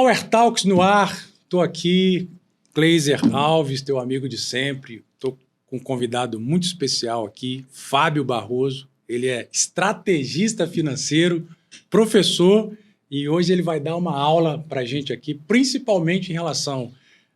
Power Talks no ar. Estou aqui, Cleiser Alves, teu amigo de sempre. Estou com um convidado muito especial aqui, Fábio Barroso. Ele é estrategista financeiro, professor, e hoje ele vai dar uma aula para a gente aqui, principalmente em relação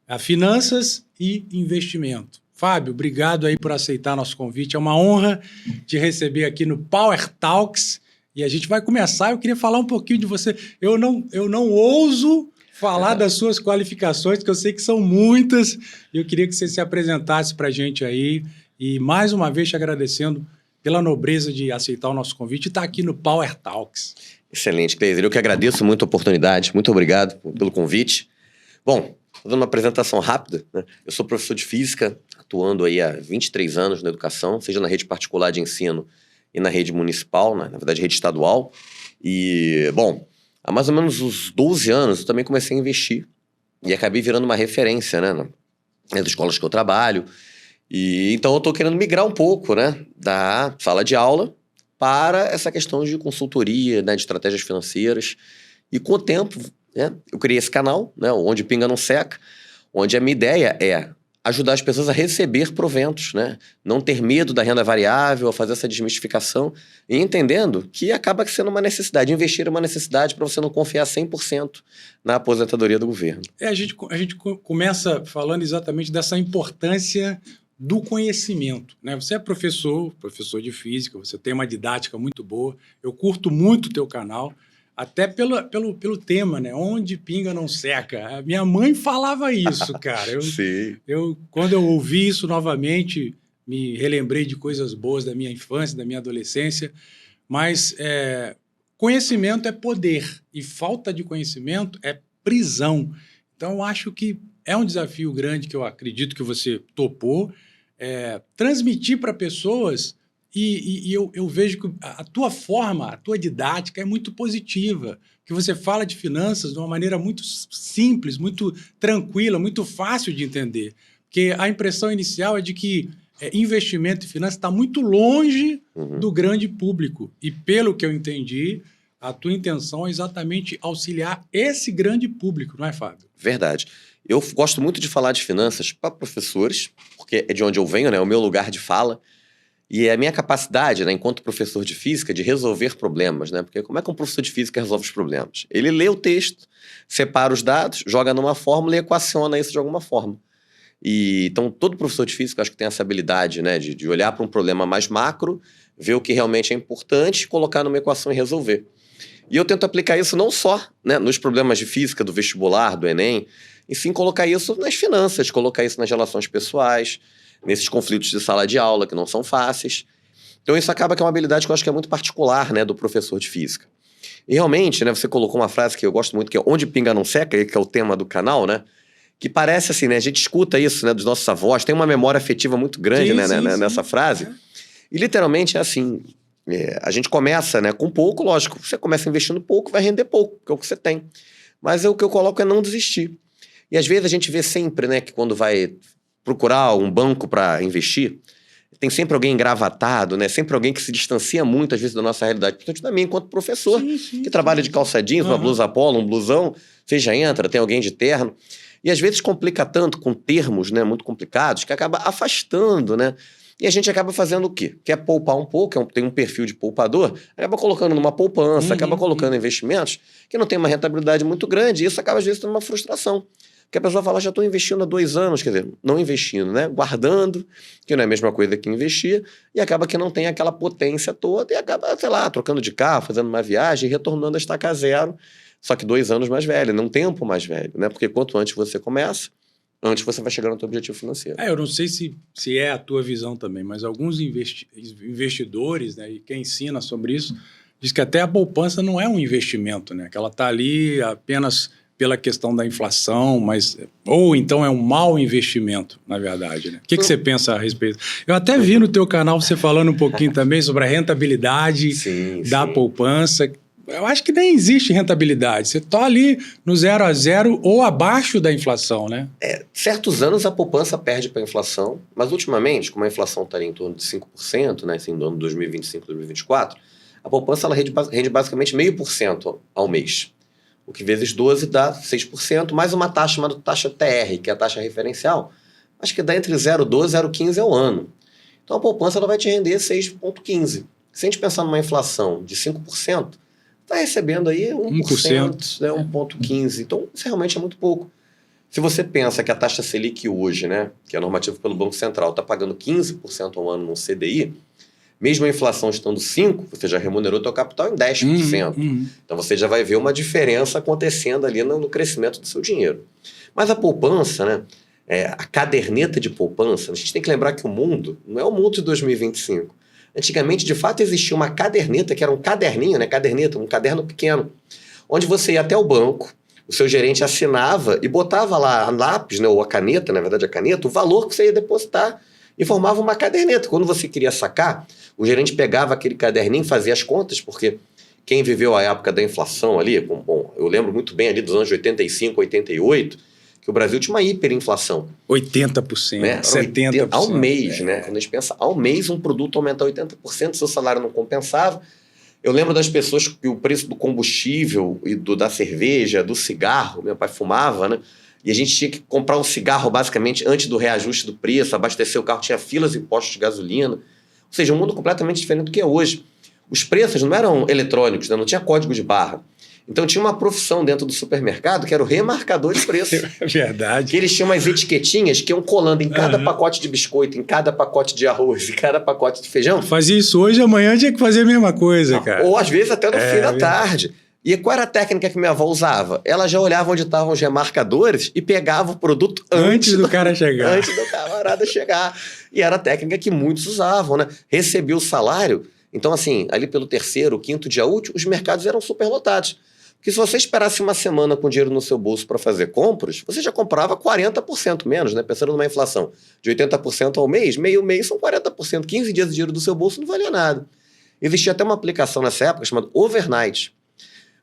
a finanças e investimento. Fábio, obrigado aí por aceitar nosso convite. É uma honra te receber aqui no Power Talks. E a gente vai começar. Eu queria falar um pouquinho de você. Eu não ouso falar das suas qualificações, que eu sei que são muitas. E eu queria que você se apresentasse para a gente aí. E mais uma vez te agradecendo pela nobreza de aceitar o nosso convite e estar aqui no Power Talks. Excelente, Cleiser. Eu que agradeço muito a oportunidade. Muito obrigado pelo convite. Bom, fazendo uma apresentação rápida, né? Eu sou professor de física, atuando aí há 23 anos na educação, seja na rede particular de ensino e na rede municipal, né? Na verdade, rede estadual. E, bom, há mais ou menos uns 12 anos eu também comecei a investir e acabei virando uma referência, né? Nas escolas que eu trabalho. E então eu estou querendo migrar um pouco, né? Da sala de aula para essa questão de consultoria, né? De estratégias financeiras. E com o tempo, né? Eu criei esse canal, né? Onde Pinga Não Seca, onde a minha ideia é ajudar as pessoas a receber proventos, né? Não ter medo da renda variável, a fazer essa desmistificação e entendendo que acaba sendo uma necessidade. Investir é uma necessidade para você não confiar 100% na aposentadoria do governo. A gente começa falando exatamente dessa importância do conhecimento, né? Você é professor de física, você tem uma didática muito boa. Eu curto muito o teu canal. Até pelo tema, né? Onde pinga não seca. A minha mãe falava isso, cara. Sim. Quando eu ouvi isso novamente, me relembrei de coisas boas da minha infância, da minha adolescência. Mas conhecimento é poder e falta de conhecimento é prisão. Então, eu acho que é um desafio grande que eu acredito que você topou. Transmitir para pessoas... E eu vejo que a tua forma, a tua didática é muito positiva, que você fala de finanças de uma maneira muito simples, muito tranquila, muito fácil de entender. Porque a impressão inicial é de que investimento e finanças está muito longe do grande público. E pelo que eu entendi, a tua intenção é exatamente auxiliar esse grande público, não é, Fábio? Verdade. Eu gosto muito de falar de finanças para professores, porque é de onde eu venho, né? É o meu lugar de fala. E é a minha capacidade, né, enquanto professor de física, de resolver problemas, né? Porque como é que um professor de física resolve os problemas? Ele lê o texto, separa os dados, joga numa fórmula e equaciona isso de alguma forma. Então, todo professor de física, acho que tem essa habilidade, né, de olhar para um problema mais macro, ver o que realmente é importante, colocar numa equação e resolver. E eu tento aplicar isso não só, né, nos problemas de física, do vestibular, do Enem, e sim colocar isso nas finanças, colocar isso nas relações pessoais, nesses conflitos de sala de aula que não são fáceis. Então isso acaba que é uma habilidade que eu acho que é muito particular, né, do professor de física. E realmente, né, você colocou uma frase que eu gosto muito, que é onde pinga não seca, que é o tema do canal, né, que parece assim, né, a gente escuta isso, né, dos nossos avós, tem uma memória afetiva muito grande, sim, nessa frase. E literalmente é assim, a gente começa, né, com pouco, lógico, você começa investindo pouco, vai render pouco, que é o que você tem. Mas o que eu coloco é não desistir. E às vezes a gente vê sempre, né, que quando vai procurar um banco para investir, tem sempre alguém engravatado, né? Sempre alguém que se distancia muito, às vezes, da nossa realidade. Portanto, da minha, enquanto professor, que trabalha de calça jeans, uma blusa polo, um blusão, você já entra, tem alguém de terno. E às vezes complica tanto com termos, né, muito complicados, que acaba afastando, né? E a gente acaba fazendo o quê? Quer poupar um pouco, tem um perfil de poupador, acaba colocando numa poupança, acaba colocando investimentos que não tem uma rentabilidade muito grande, e isso acaba, às vezes, tendo uma frustração. Porque a pessoa fala, já estou investindo há 2 anos, quer dizer, não investindo, né? Guardando, que não é a mesma coisa que investir, e acaba que não tem aquela potência toda, e acaba, sei lá, trocando de carro, fazendo uma viagem, retornando a estaca zero, só que 2 anos mais velho, num tempo mais velho, né? Porque quanto antes você começa, antes você vai chegar no seu objetivo financeiro. Eu não sei se é a tua visão também, mas alguns investidores, né, e quem ensina sobre isso, diz que até a poupança não é um investimento, né? Que ela está ali apenas pela questão da inflação, ou então é um mau investimento, na verdade, né? O que você pensa a respeito? Eu até vi no teu canal você falando um pouquinho também sobre a rentabilidade da poupança. Eu acho que nem existe rentabilidade. Você está ali no 0 a 0 ou abaixo da inflação, né? Certos anos a poupança perde para a inflação, mas ultimamente, como a inflação está em torno de 5%, né, assim, no ano de 2025, 2024, a poupança ela rende basicamente 0,5% ao mês. o que vezes 12 dá 6%, mais uma taxa chamada taxa TR, que é a taxa referencial, acho que dá entre 0,12 e 0,15 ao ano. Então a poupança ela vai te render 6,15. Se a gente pensar numa inflação de 5%, está recebendo aí 1%, né, 1,15. Então isso realmente é muito pouco. Se você pensa que a taxa Selic hoje, né, que é normativa pelo Banco Central, está pagando 15% ao ano no CDI, mesmo a inflação estando 5%, você já remunerou seu capital em 10%. Então você já vai ver uma diferença acontecendo ali no crescimento do seu dinheiro. Mas a poupança, né, a caderneta de poupança, a gente tem que lembrar que o mundo não é o mundo de 2025. Antigamente, de fato, existia uma caderneta, que era um caderninho, né, caderneta, um caderno pequeno, onde você ia até o banco, o seu gerente assinava e botava lá a lápis, né, ou a caneta, na verdade a caneta, o valor que você ia depositar e formava uma caderneta. Quando você queria sacar, o gerente pegava aquele caderninho e fazia as contas, porque quem viveu a época da inflação ali, bom, eu lembro muito bem ali dos anos de 85, 88, que o Brasil tinha uma hiperinflação. 80%, né? 70%. Ao mês, né? Quando a gente pensa, ao mês um produto aumentar 80%, seu salário não compensava. Eu lembro das pessoas que o preço do combustível e da cerveja, do cigarro, meu pai fumava, né? E a gente tinha que comprar um cigarro, basicamente, antes do reajuste do preço, abastecer o carro, tinha filas e postos de gasolina. Ou seja, um mundo completamente diferente do que é hoje. Os preços não eram eletrônicos, né? Não tinha código de barra. Então tinha uma profissão dentro do supermercado que era o remarcador de preço. É verdade. Que eles tinham umas etiquetinhas que iam colando em cada pacote de biscoito, em cada pacote de arroz, em cada pacote de feijão. Fazia isso hoje, amanhã tinha que fazer a mesma coisa, cara. Ou às vezes até no fim da tarde. E qual era a técnica que minha avó usava? Ela já olhava onde estavam os remarcadores e pegava o produto antes do cara chegar. Antes do camarada chegar. E era a técnica que muitos usavam, né? Recebia o salário. Então, assim, ali pelo terceiro, quinto dia útil, os mercados eram superlotados. Porque se você esperasse uma semana com dinheiro no seu bolso para fazer compras, você já comprava 40% menos, né? Pensando numa inflação de 80% ao mês, meio mês são 40%. 15 dias de dinheiro do seu bolso não valia nada. Existia até uma aplicação nessa época chamada Overnight.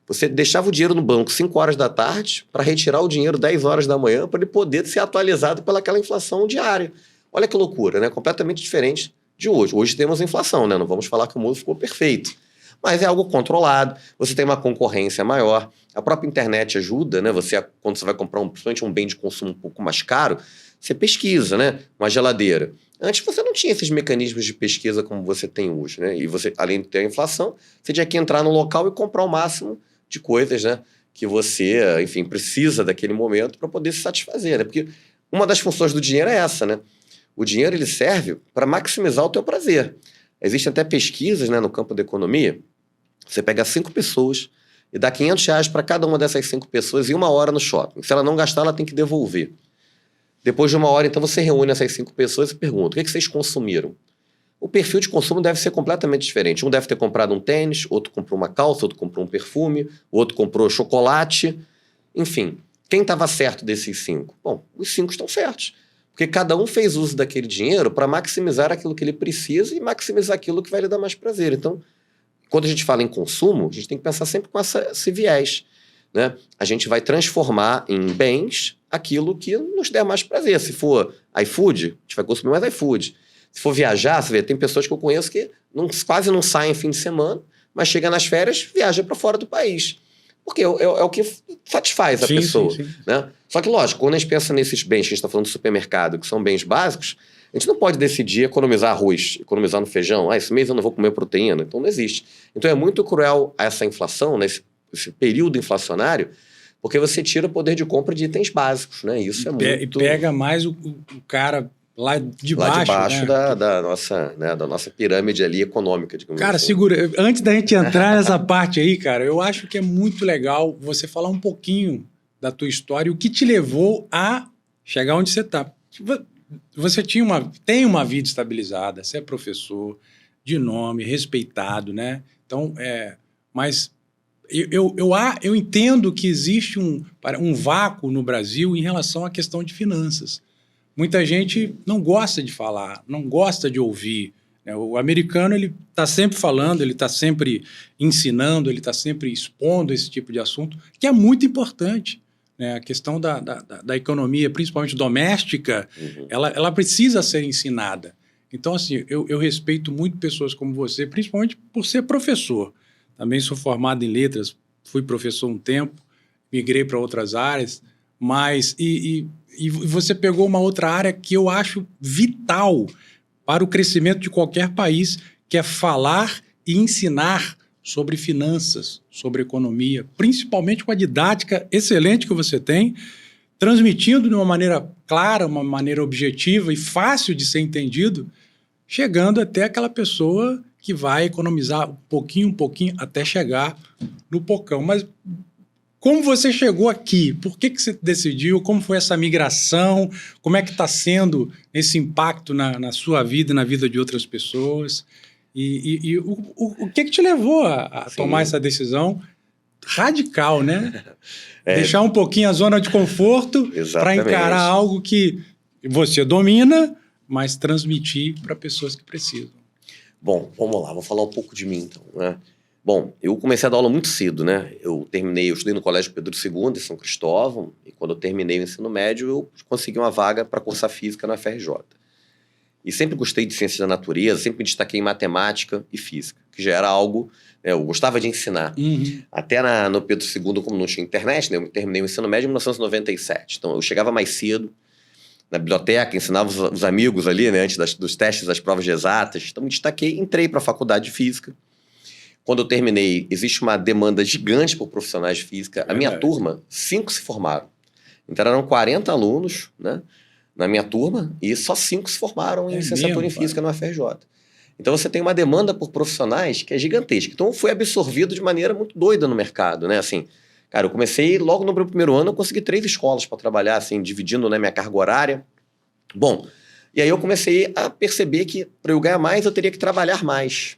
Você deixava o dinheiro no banco 5 horas da tarde para retirar o dinheiro 10 horas da manhã para ele poder ser atualizado pelaquela inflação diária. Olha que loucura, né? Completamente diferente de hoje. Hoje temos inflação, né? Não vamos falar que o mundo ficou perfeito. Mas é algo controlado, você tem uma concorrência maior. A própria internet ajuda, né? Quando você vai comprar principalmente um bem de consumo um pouco mais caro, você pesquisa, né? Uma geladeira. Antes você não tinha esses mecanismos de pesquisa como você tem hoje, né? E você, além de ter a inflação, você tinha que entrar no local e comprar o máximo de coisas, né? Que você, enfim, precisa daquele momento para poder se satisfazer, né? Porque uma das funções do dinheiro é essa, né? O dinheiro ele serve para maximizar o teu prazer. Existem até pesquisas, né, no campo da economia. Você pega 5 pessoas e dá R$500 para cada uma dessas 5 pessoas em 1 hora no shopping. Se ela não gastar, ela tem que devolver. Depois de 1 hora, então, você reúne essas 5 pessoas e pergunta: o que vocês consumiram? O perfil de consumo deve ser completamente diferente. Um deve ter comprado um tênis, outro comprou uma calça, outro comprou um perfume, outro comprou chocolate. Enfim, quem estava certo desses 5? Bom, os 5 estão certos. Porque cada um fez uso daquele dinheiro para maximizar aquilo que ele precisa e maximizar aquilo que vai lhe dar mais prazer. Então, quando a gente fala em consumo, a gente tem que pensar sempre com esse viés, né? A gente vai transformar em bens aquilo que nos der mais prazer. Se for iFood, a gente vai consumir mais iFood. Se for viajar, você vê, tem pessoas que eu conheço que quase não saem fim de semana, mas chega nas férias, viaja para fora do país. Porque é o que satisfaz a pessoa. Sim. Né? Só que, lógico, quando a gente pensa nesses bens que a gente está falando do supermercado, que são bens básicos, a gente não pode decidir economizar arroz, economizar no feijão. Esse mês eu não vou comer proteína. Então não existe. Então é muito cruel essa inflação, né? Esse período inflacionário, porque você tira o poder de compra de itens básicos. Né? Isso é muito... E pega mais o cara lá de baixo. Lá de baixo, né? da nossa pirâmide ali econômica, digamos Cara, assim. segura. Antes da gente entrar nessa parte aí, cara, eu acho que é muito legal você falar um pouquinho da tua história e o que te levou a chegar onde você está. Você tem uma vida estabilizada, você é professor de nome, respeitado, né? Então, mas eu entendo que existe um vácuo no Brasil em relação à questão de finanças. Muita gente não gosta de falar, não gosta de ouvir. Né? O americano ele está sempre falando, ele está sempre ensinando, ele está sempre expondo esse tipo de assunto, que é muito importante. Né? A questão da economia, principalmente doméstica, ela precisa ser ensinada. Então, assim, eu respeito muito pessoas como você, principalmente por ser professor. Também sou formado em letras, fui professor um tempo, migrei para outras áreas, mas e você pegou uma outra área que eu acho vital para o crescimento de qualquer país, que é falar e ensinar sobre finanças, sobre economia, principalmente com a didática excelente que você tem, transmitindo de uma maneira clara, uma maneira objetiva e fácil de ser entendido, chegando até aquela pessoa que vai economizar um pouquinho, até chegar no pocão. Mas como você chegou aqui? Por que você decidiu? Como foi essa migração? Como é que está sendo esse impacto na sua vida e na vida de outras pessoas? E o que te levou a tomar essa decisão radical, né? Deixar um pouquinho a zona de conforto para encarar algo que você domina, mas transmitir para pessoas que precisam. Bom, vamos lá, vou falar um pouco de mim então, né? Bom, eu comecei a dar aula muito cedo, né? Eu estudei no Colégio Pedro II, em São Cristóvão, e quando eu terminei o ensino médio, eu consegui uma vaga para cursar física na FRJ. E sempre gostei de ciências da natureza, sempre me destaquei em matemática e física, que já era algo, né, eu gostava de ensinar. Até no Pedro II, como não tinha internet, né, eu terminei o ensino médio em 1997. Então eu chegava mais cedo na biblioteca, ensinava os amigos ali, né, antes dos testes das provas de exatas. Então me destaquei, entrei para a faculdade de física. Quando eu terminei, existe uma demanda gigante por profissionais de física. A minha turma, 5 se formaram. Então eram 40 alunos, né, na minha turma, e só 5 se formaram em licenciatura em física no FRJ. Então você tem uma demanda por profissionais que é gigantesca. Então eu fui absorvido de maneira muito doida no mercado, né? Assim, cara, eu comecei logo no meu primeiro ano, eu consegui 3 escolas para trabalhar, assim, dividindo, né, minha carga horária. Bom, e aí eu comecei a perceber que para eu ganhar mais, eu teria que trabalhar mais.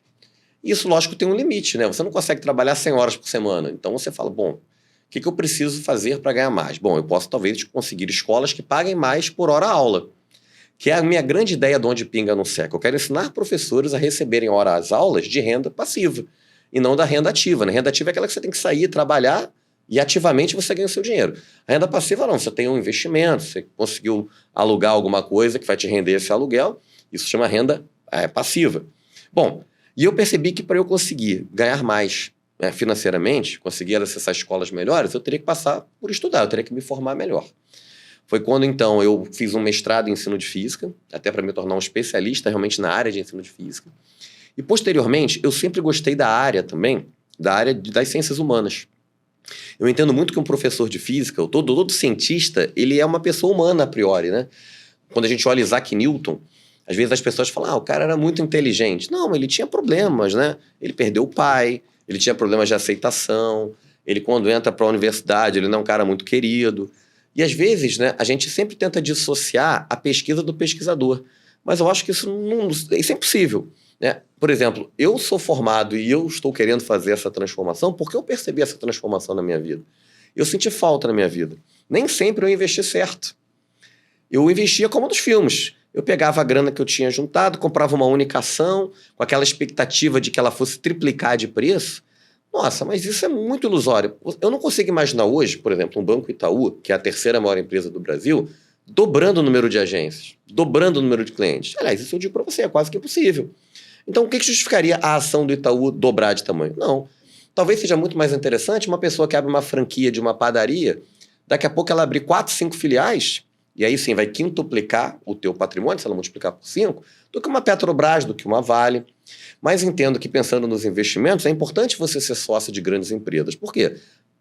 Isso, lógico, tem um limite, né? Você não consegue trabalhar 100 horas por semana. Então você fala, bom, o que eu preciso fazer para ganhar mais? Bom, eu posso talvez conseguir escolas que paguem mais por hora aula, que é a minha grande ideia de onde pinga não seca. Eu quero ensinar professores a receberem horas aulas de renda passiva e não da renda ativa, né? Renda ativa é aquela que você tem que sair, trabalhar e ativamente você ganha o seu dinheiro. A renda passiva não, você tem um investimento, você conseguiu alugar alguma coisa que vai te render esse aluguel, isso chama renda passiva. Bom, e eu percebi que para eu conseguir ganhar mais financeiramente, conseguir acessar escolas melhores, eu teria que passar por estudar, eu teria que me formar melhor. Foi quando, então, eu fiz um mestrado em ensino de física, até para me tornar um especialista realmente na área de ensino de física. E, posteriormente, eu sempre gostei da área também, da área das ciências humanas. Eu entendo muito que um professor de física, todo cientista, ele é uma pessoa humana a priori, né? Quando a gente olha Isaac Newton, às vezes as pessoas falam, o cara era muito inteligente. Não, ele tinha problemas, né? Ele perdeu o pai, ele tinha problemas de aceitação, ele quando entra para a universidade, ele não é um cara muito querido. E às vezes, né, a gente sempre tenta dissociar a pesquisa do pesquisador. Mas eu acho que isso é impossível, né? Por exemplo, eu sou formado e eu estou querendo fazer essa transformação porque eu percebi essa transformação na minha vida. Eu senti falta na minha vida. Nem sempre eu investi certo. Eu investia como nos filmes. Eu pegava a grana que eu tinha juntado, comprava uma única ação, com aquela expectativa de que ela fosse triplicar de preço. Nossa, mas isso é muito ilusório. Eu não consigo imaginar hoje, por exemplo, um Banco Itaú, que é a terceira maior empresa do Brasil, dobrando o número de agências, dobrando o número de clientes. Aliás, isso eu digo para você, é quase que impossível. Então, o que justificaria a ação do Itaú dobrar de tamanho? Não. Talvez seja muito mais interessante uma pessoa que abre uma franquia de uma padaria, daqui a pouco ela abrir 4, 5 filiais, e aí sim vai quintuplicar o teu patrimônio, se ela multiplicar por 5, do que uma Petrobras, do que uma Vale. Mas entendo que, pensando nos investimentos, é importante você ser sócio de grandes empresas. Por quê?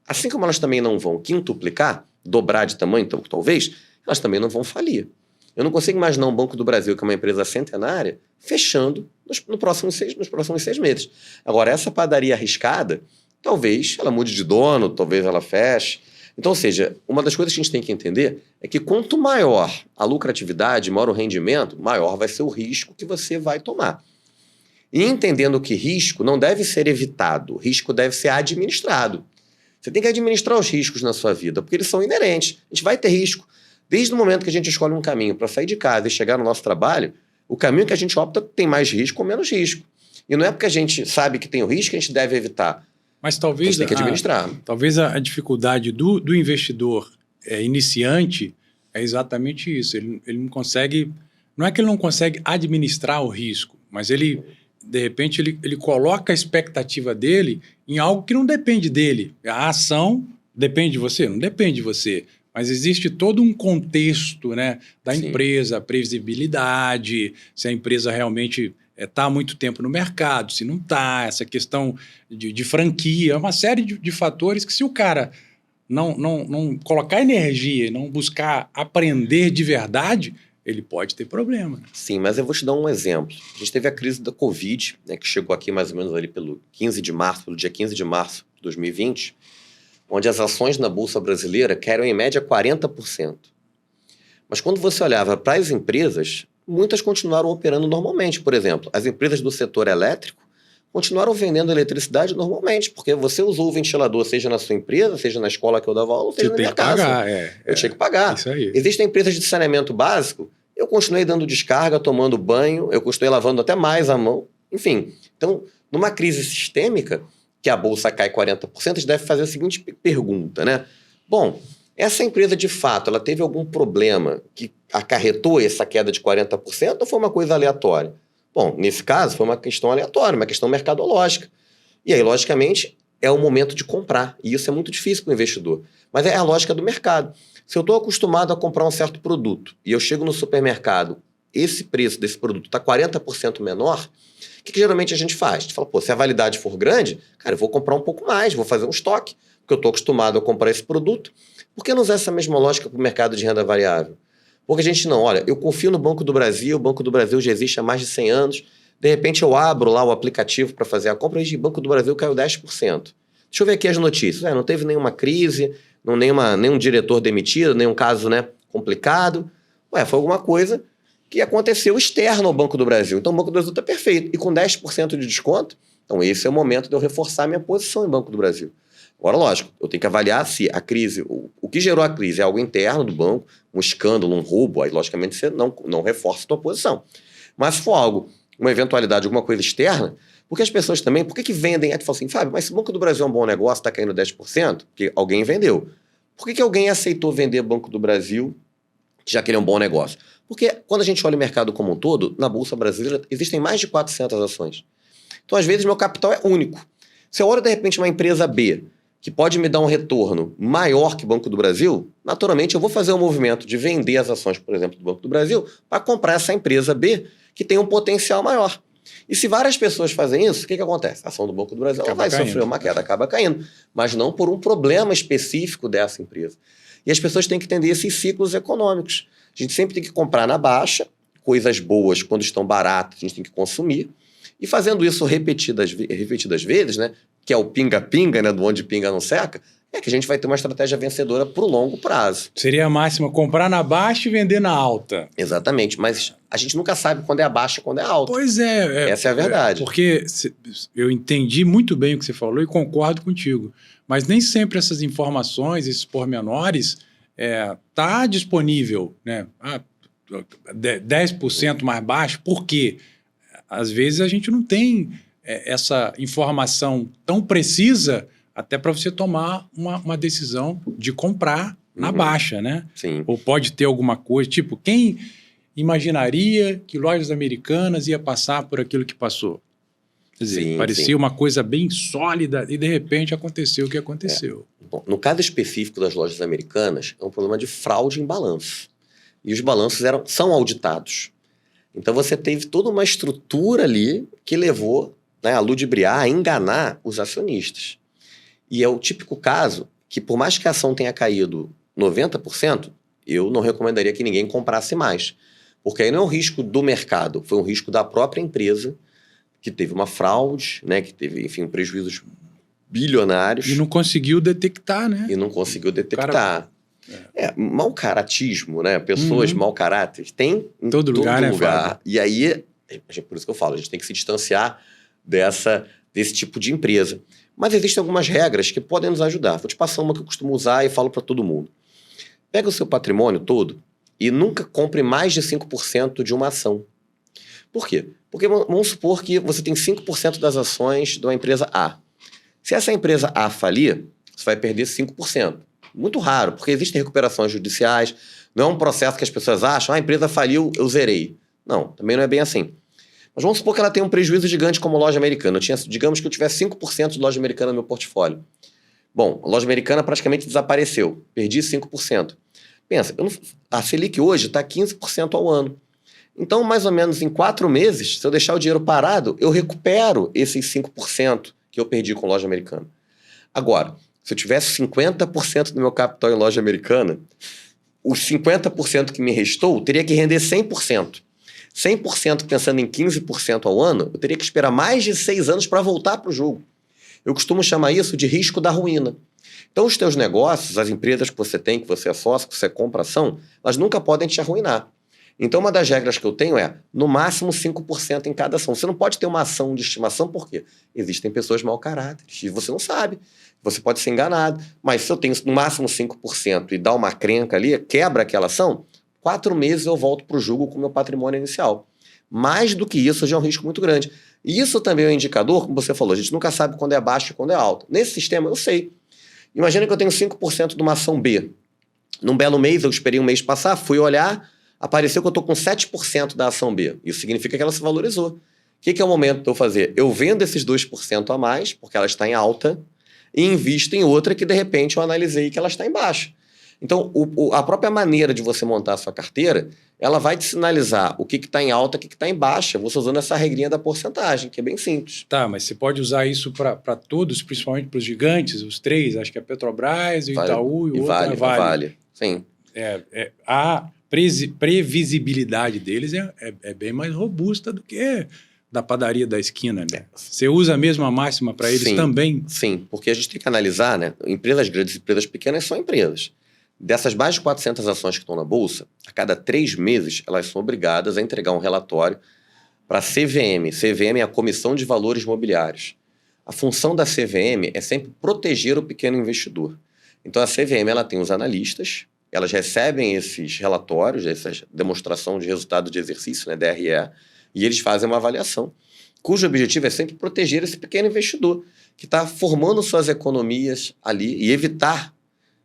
Assim como elas também não vão quintuplicar, dobrar de tamanho, então, talvez, elas também não vão falir. Eu não consigo imaginar um Banco do Brasil, que é uma empresa centenária, fechando nos próximos 6 meses. Agora, essa padaria arriscada, talvez ela mude de dono, talvez ela feche. Então, ou seja, uma das coisas que a gente tem que entender é que quanto maior a lucratividade, maior o rendimento, maior vai ser o risco que você vai tomar. E entendendo que risco não deve ser evitado, risco deve ser administrado. Você tem que administrar os riscos na sua vida, porque eles são inerentes. A gente vai ter risco. Desde o momento que a gente escolhe um caminho para sair de casa e chegar no nosso trabalho, o caminho que a gente opta tem mais risco ou menos risco. E não é porque a gente sabe que tem o risco que a gente deve evitar. Mas talvez a gente tem que administrar. Talvez a dificuldade do investidor iniciante é exatamente isso. Ele não consegue... Não é que ele não consegue administrar o risco, mas ele... De repente, ele coloca a expectativa dele em algo que não depende dele. A ação Depende de você? Não depende de você. Mas existe todo um contexto, né, da Sim. empresa, a previsibilidade, se a empresa realmente está há muito tempo no mercado, se não está, essa questão de franquia, uma série de fatores que, se o cara não colocar energia e não buscar aprender de verdade, ele pode ter problema. Sim, mas eu vou te dar um exemplo. A gente teve a crise da Covid, né, que chegou aqui mais ou menos ali pelo dia 15 de março de 2020, onde as ações na Bolsa Brasileira caíram em média 40%. Mas quando você olhava para as empresas, muitas continuaram operando normalmente. Por exemplo, as empresas do setor elétrico continuaram vendendo eletricidade normalmente, porque você usou o ventilador, seja na sua empresa, seja na escola que eu dava aula, seja na minha casa. Você tem que pagar, Eu tinha que pagar. Isso aí. Existem empresas de saneamento básico, eu continuei dando descarga, tomando banho, eu continuei lavando até mais a mão. Enfim, então, numa crise sistêmica, que a bolsa cai 40%, a gente deve fazer a seguinte pergunta, né? Bom, essa empresa, de fato, ela teve algum problema que acarretou essa queda de 40% ou foi uma coisa aleatória? Bom, nesse caso, foi uma questão aleatória, uma questão mercadológica. E aí, logicamente, é o momento de comprar. E isso é muito difícil para o investidor. Mas é a lógica do mercado. Se eu estou acostumado a comprar um certo produto e eu chego no supermercado, esse preço desse produto está 40% menor, o que geralmente a gente faz? A gente fala, pô, se a validade for grande, cara, eu vou comprar um pouco mais, vou fazer um estoque, porque eu estou acostumado a comprar esse produto. Por que não usar essa mesma lógica para o mercado de renda variável? Porque a gente não, olha, eu confio no Banco do Brasil, o Banco do Brasil já existe há mais de 100 anos, de repente eu abro lá o aplicativo para fazer a compra e o Banco do Brasil caiu 10%. Deixa eu ver aqui as notícias. Não teve nenhuma crise, nenhum diretor demitido, nenhum caso, né, complicado. Foi alguma coisa que aconteceu externo ao Banco do Brasil. Então o Banco do Brasil está perfeito. E com 10% de desconto, então esse é o momento de eu reforçar minha posição em Banco do Brasil. Agora, lógico, eu tenho que avaliar se a crise, o que gerou a crise é algo interno do banco, um escândalo, um roubo, aí logicamente você não reforça a tua posição. Mas se for algo, uma eventualidade, alguma coisa externa, porque as pessoas também, por que vendem? Aí tu fala assim, Fábio, mas se o Banco do Brasil é um bom negócio, está caindo 10%, porque alguém vendeu. Por que alguém aceitou vender Banco do Brasil, já que ele é um bom negócio? Porque quando a gente olha o mercado como um todo, na Bolsa Brasileira existem mais de 400 ações. Então, às vezes, meu capital é único. Se eu olho, de repente, uma empresa B, que pode me dar um retorno maior que o Banco do Brasil, naturalmente eu vou fazer um movimento de vender as ações, por exemplo, do Banco do Brasil, para comprar essa empresa B, que tem um potencial maior. E se várias pessoas fazem isso, o que acontece? A ação do Banco do Brasil vai sofrer uma queda, acaba caindo, mas não por um problema específico dessa empresa. E as pessoas têm que entender esses ciclos econômicos. A gente sempre tem que comprar na baixa, coisas boas quando estão baratas, a gente tem que consumir, e fazendo isso repetidas vezes, né, que é o pinga-pinga, né, do onde pinga não seca, é que a gente vai ter uma estratégia vencedora para o longo prazo. Seria a máxima comprar na baixa e vender na alta. Exatamente, mas a gente nunca sabe quando é a baixa e quando é a alta. Pois é. Essa é a verdade. Porque eu entendi muito bem o que você falou e concordo contigo, mas nem sempre essas informações, esses pormenores, tá disponível, né? 10% mais baixo, por quê? Às vezes a gente não tem essa informação tão precisa até para você tomar uma decisão de comprar na baixa, né? Sim. Ou pode ter alguma coisa, tipo, quem imaginaria que Lojas Americanas ia passar por aquilo que passou? Quer dizer, parecia uma coisa bem sólida e de repente aconteceu o que aconteceu. Bom, no caso específico das Lojas Americanas, é um problema de fraude em balanço. E os balanços são auditados. Então você teve toda uma estrutura ali que levou, né, a ludibriar, a enganar os acionistas. E é o típico caso que, por mais que a ação tenha caído 90%, eu não recomendaria que ninguém comprasse mais. Porque aí não é um risco do mercado, foi um risco da própria empresa que teve uma fraude, né, que teve, enfim, prejuízos bilionários. E não conseguiu detectar, né? E não conseguiu detectar. Mau caratismo, né? Pessoas mau caráter tem em todo lugar. E aí, por isso que eu falo, a gente tem que se distanciar desse tipo de empresa. Mas existem algumas regras que podem nos ajudar. Vou te passar uma que eu costumo usar e falo para todo mundo. Pega o seu patrimônio todo e nunca compre mais de 5% de uma ação. Por quê? Porque vamos supor que você tem 5% das ações de uma empresa A. Se essa empresa A falir, você vai perder 5%. Muito raro, porque existem recuperações judiciais, não é um processo que as pessoas acham, a empresa faliu, eu zerei. Não, também não é bem assim. Mas vamos supor que ela tem um prejuízo gigante como Loja Americana. Digamos que eu tivesse 5% de Loja Americana no meu portfólio. Bom, a loja americana praticamente desapareceu. Perdi 5%. Pensa, a Selic hoje está 15% ao ano. Então, mais ou menos em 4 meses, se eu deixar o dinheiro parado, eu recupero esses 5% que eu perdi com loja americana. Agora, se eu tivesse 50% do meu capital em loja americana, os 50% que me restou teria que render 100%. 100% pensando em 15% ao ano, eu teria que esperar mais de 6 anos para voltar para o jogo. Eu costumo chamar isso de risco da ruína. Então, os teus negócios, as empresas que você tem, que você é sócio, que você compra ação, elas nunca podem te arruinar. Então, uma das regras que eu tenho é, no máximo, 5% em cada ação. Você não pode ter uma ação de estimação, por quê? Existem pessoas mau caráteres e você não sabe. Você pode ser enganado. Mas se eu tenho no máximo 5% e dá uma crenca ali, quebra aquela ação, 4 meses eu volto para o jogo com o meu patrimônio inicial. Mais do que isso, já é um risco muito grande. E isso também é um indicador, como você falou, a gente nunca sabe quando é baixo e quando é alto. Nesse sistema, eu sei. Imagina que eu tenho 5% de uma ação B. Num belo mês, eu esperei um mês passar, fui olhar, apareceu que eu estou com 7% da ação B. Isso significa que ela se valorizou. O que é o momento de eu fazer? Eu vendo esses 2% a mais, porque ela está em alta, e invisto em outra que, de repente, eu analisei que ela está em baixa. Então, a própria maneira de você montar a sua carteira, ela vai te sinalizar o que está em alta e o que está em baixa, você usando essa regrinha da porcentagem, que é bem simples. Tá, mas você pode usar isso para todos, principalmente para os gigantes, os 3, acho que é a Petrobras, o Itaú e o outro é a Vale. Vale. Sim. A previsibilidade deles é bem mais robusta do que da padaria da esquina, né? Você usa a mesma máxima para eles também? Sim, porque a gente tem que analisar, né? Empresas grandes e empresas pequenas são empresas. Dessas mais de 400 ações que estão na Bolsa, a cada 3 meses elas são obrigadas a entregar um relatório para a CVM. CVM é a Comissão de Valores Mobiliários. A função da CVM é sempre proteger o pequeno investidor. Então a CVM ela tem os analistas, elas recebem esses relatórios, essa demonstração de resultado de exercício, né, DRE, e eles fazem uma avaliação, cujo objetivo é sempre proteger esse pequeno investidor que está formando suas economias ali e evitar.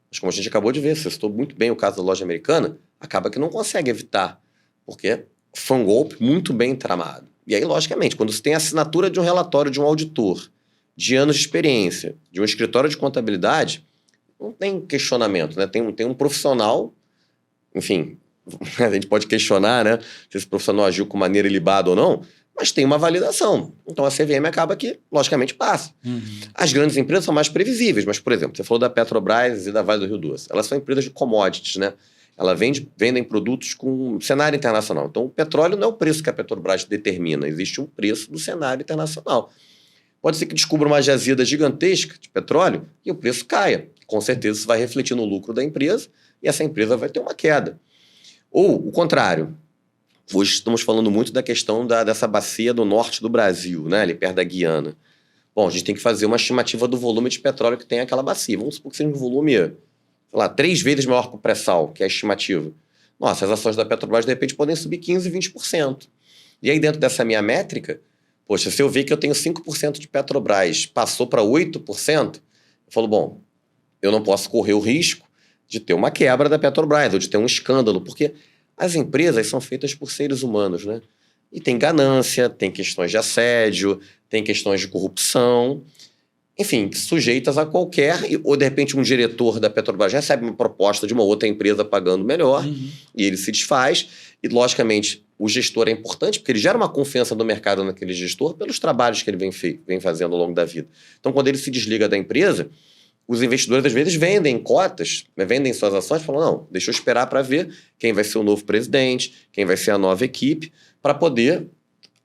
Mas como a gente acabou de ver, você citou muito bem o caso da loja americana, acaba que não consegue evitar, porque foi um golpe muito bem tramado. E aí, logicamente, quando você tem a assinatura de um relatório de um auditor, de anos de experiência, de um escritório de contabilidade, não tem questionamento, né? Tem um profissional, enfim, a gente pode questionar, né, se esse profissional agiu com maneira ilibada ou não, mas tem uma validação. Então a CVM acaba que, logicamente, passa. As grandes empresas são mais previsíveis, mas, por exemplo, você falou da Petrobras e da Vale do Rio Doce. Elas são empresas de commodities, né? Elas vendem produtos com cenário internacional. Então, o petróleo não é o preço que a Petrobras determina, existe um preço do cenário internacional. Pode ser que descubra uma jazida gigantesca de petróleo e o preço caia. Com certeza isso vai refletir no lucro da empresa e essa empresa vai ter uma queda. Ou o contrário. Hoje estamos falando muito da questão dessa bacia do norte do Brasil, né, ali perto da Guiana. Bom, a gente tem que fazer uma estimativa do volume de petróleo que tem aquela bacia. Vamos supor que seja um volume, sei lá, 3 vezes maior que o pré-sal, que é a estimativa. Nossa, as ações da Petrobras, de repente, podem subir 15%, 20%. E aí, dentro dessa minha métrica, poxa, se eu ver que eu tenho 5% de Petrobras, passou para 8%, eu falo, bom, eu não posso correr o risco de ter uma quebra da Petrobras ou de ter um escândalo, porque as empresas são feitas por seres humanos, né? E tem ganância, tem questões de assédio, tem questões de corrupção, enfim, sujeitas a qualquer... Ou, de repente, um diretor da Petrobras recebe uma proposta de uma outra empresa pagando melhor, e ele se desfaz. E, logicamente, o gestor é importante, porque ele gera uma confiança do mercado naquele gestor pelos trabalhos que ele vem fazendo ao longo da vida. Então, quando ele se desliga da empresa, os investidores, às vezes, vendem cotas, né, vendem suas ações, falam, não, deixa eu esperar para ver quem vai ser o novo presidente, quem vai ser a nova equipe, para poder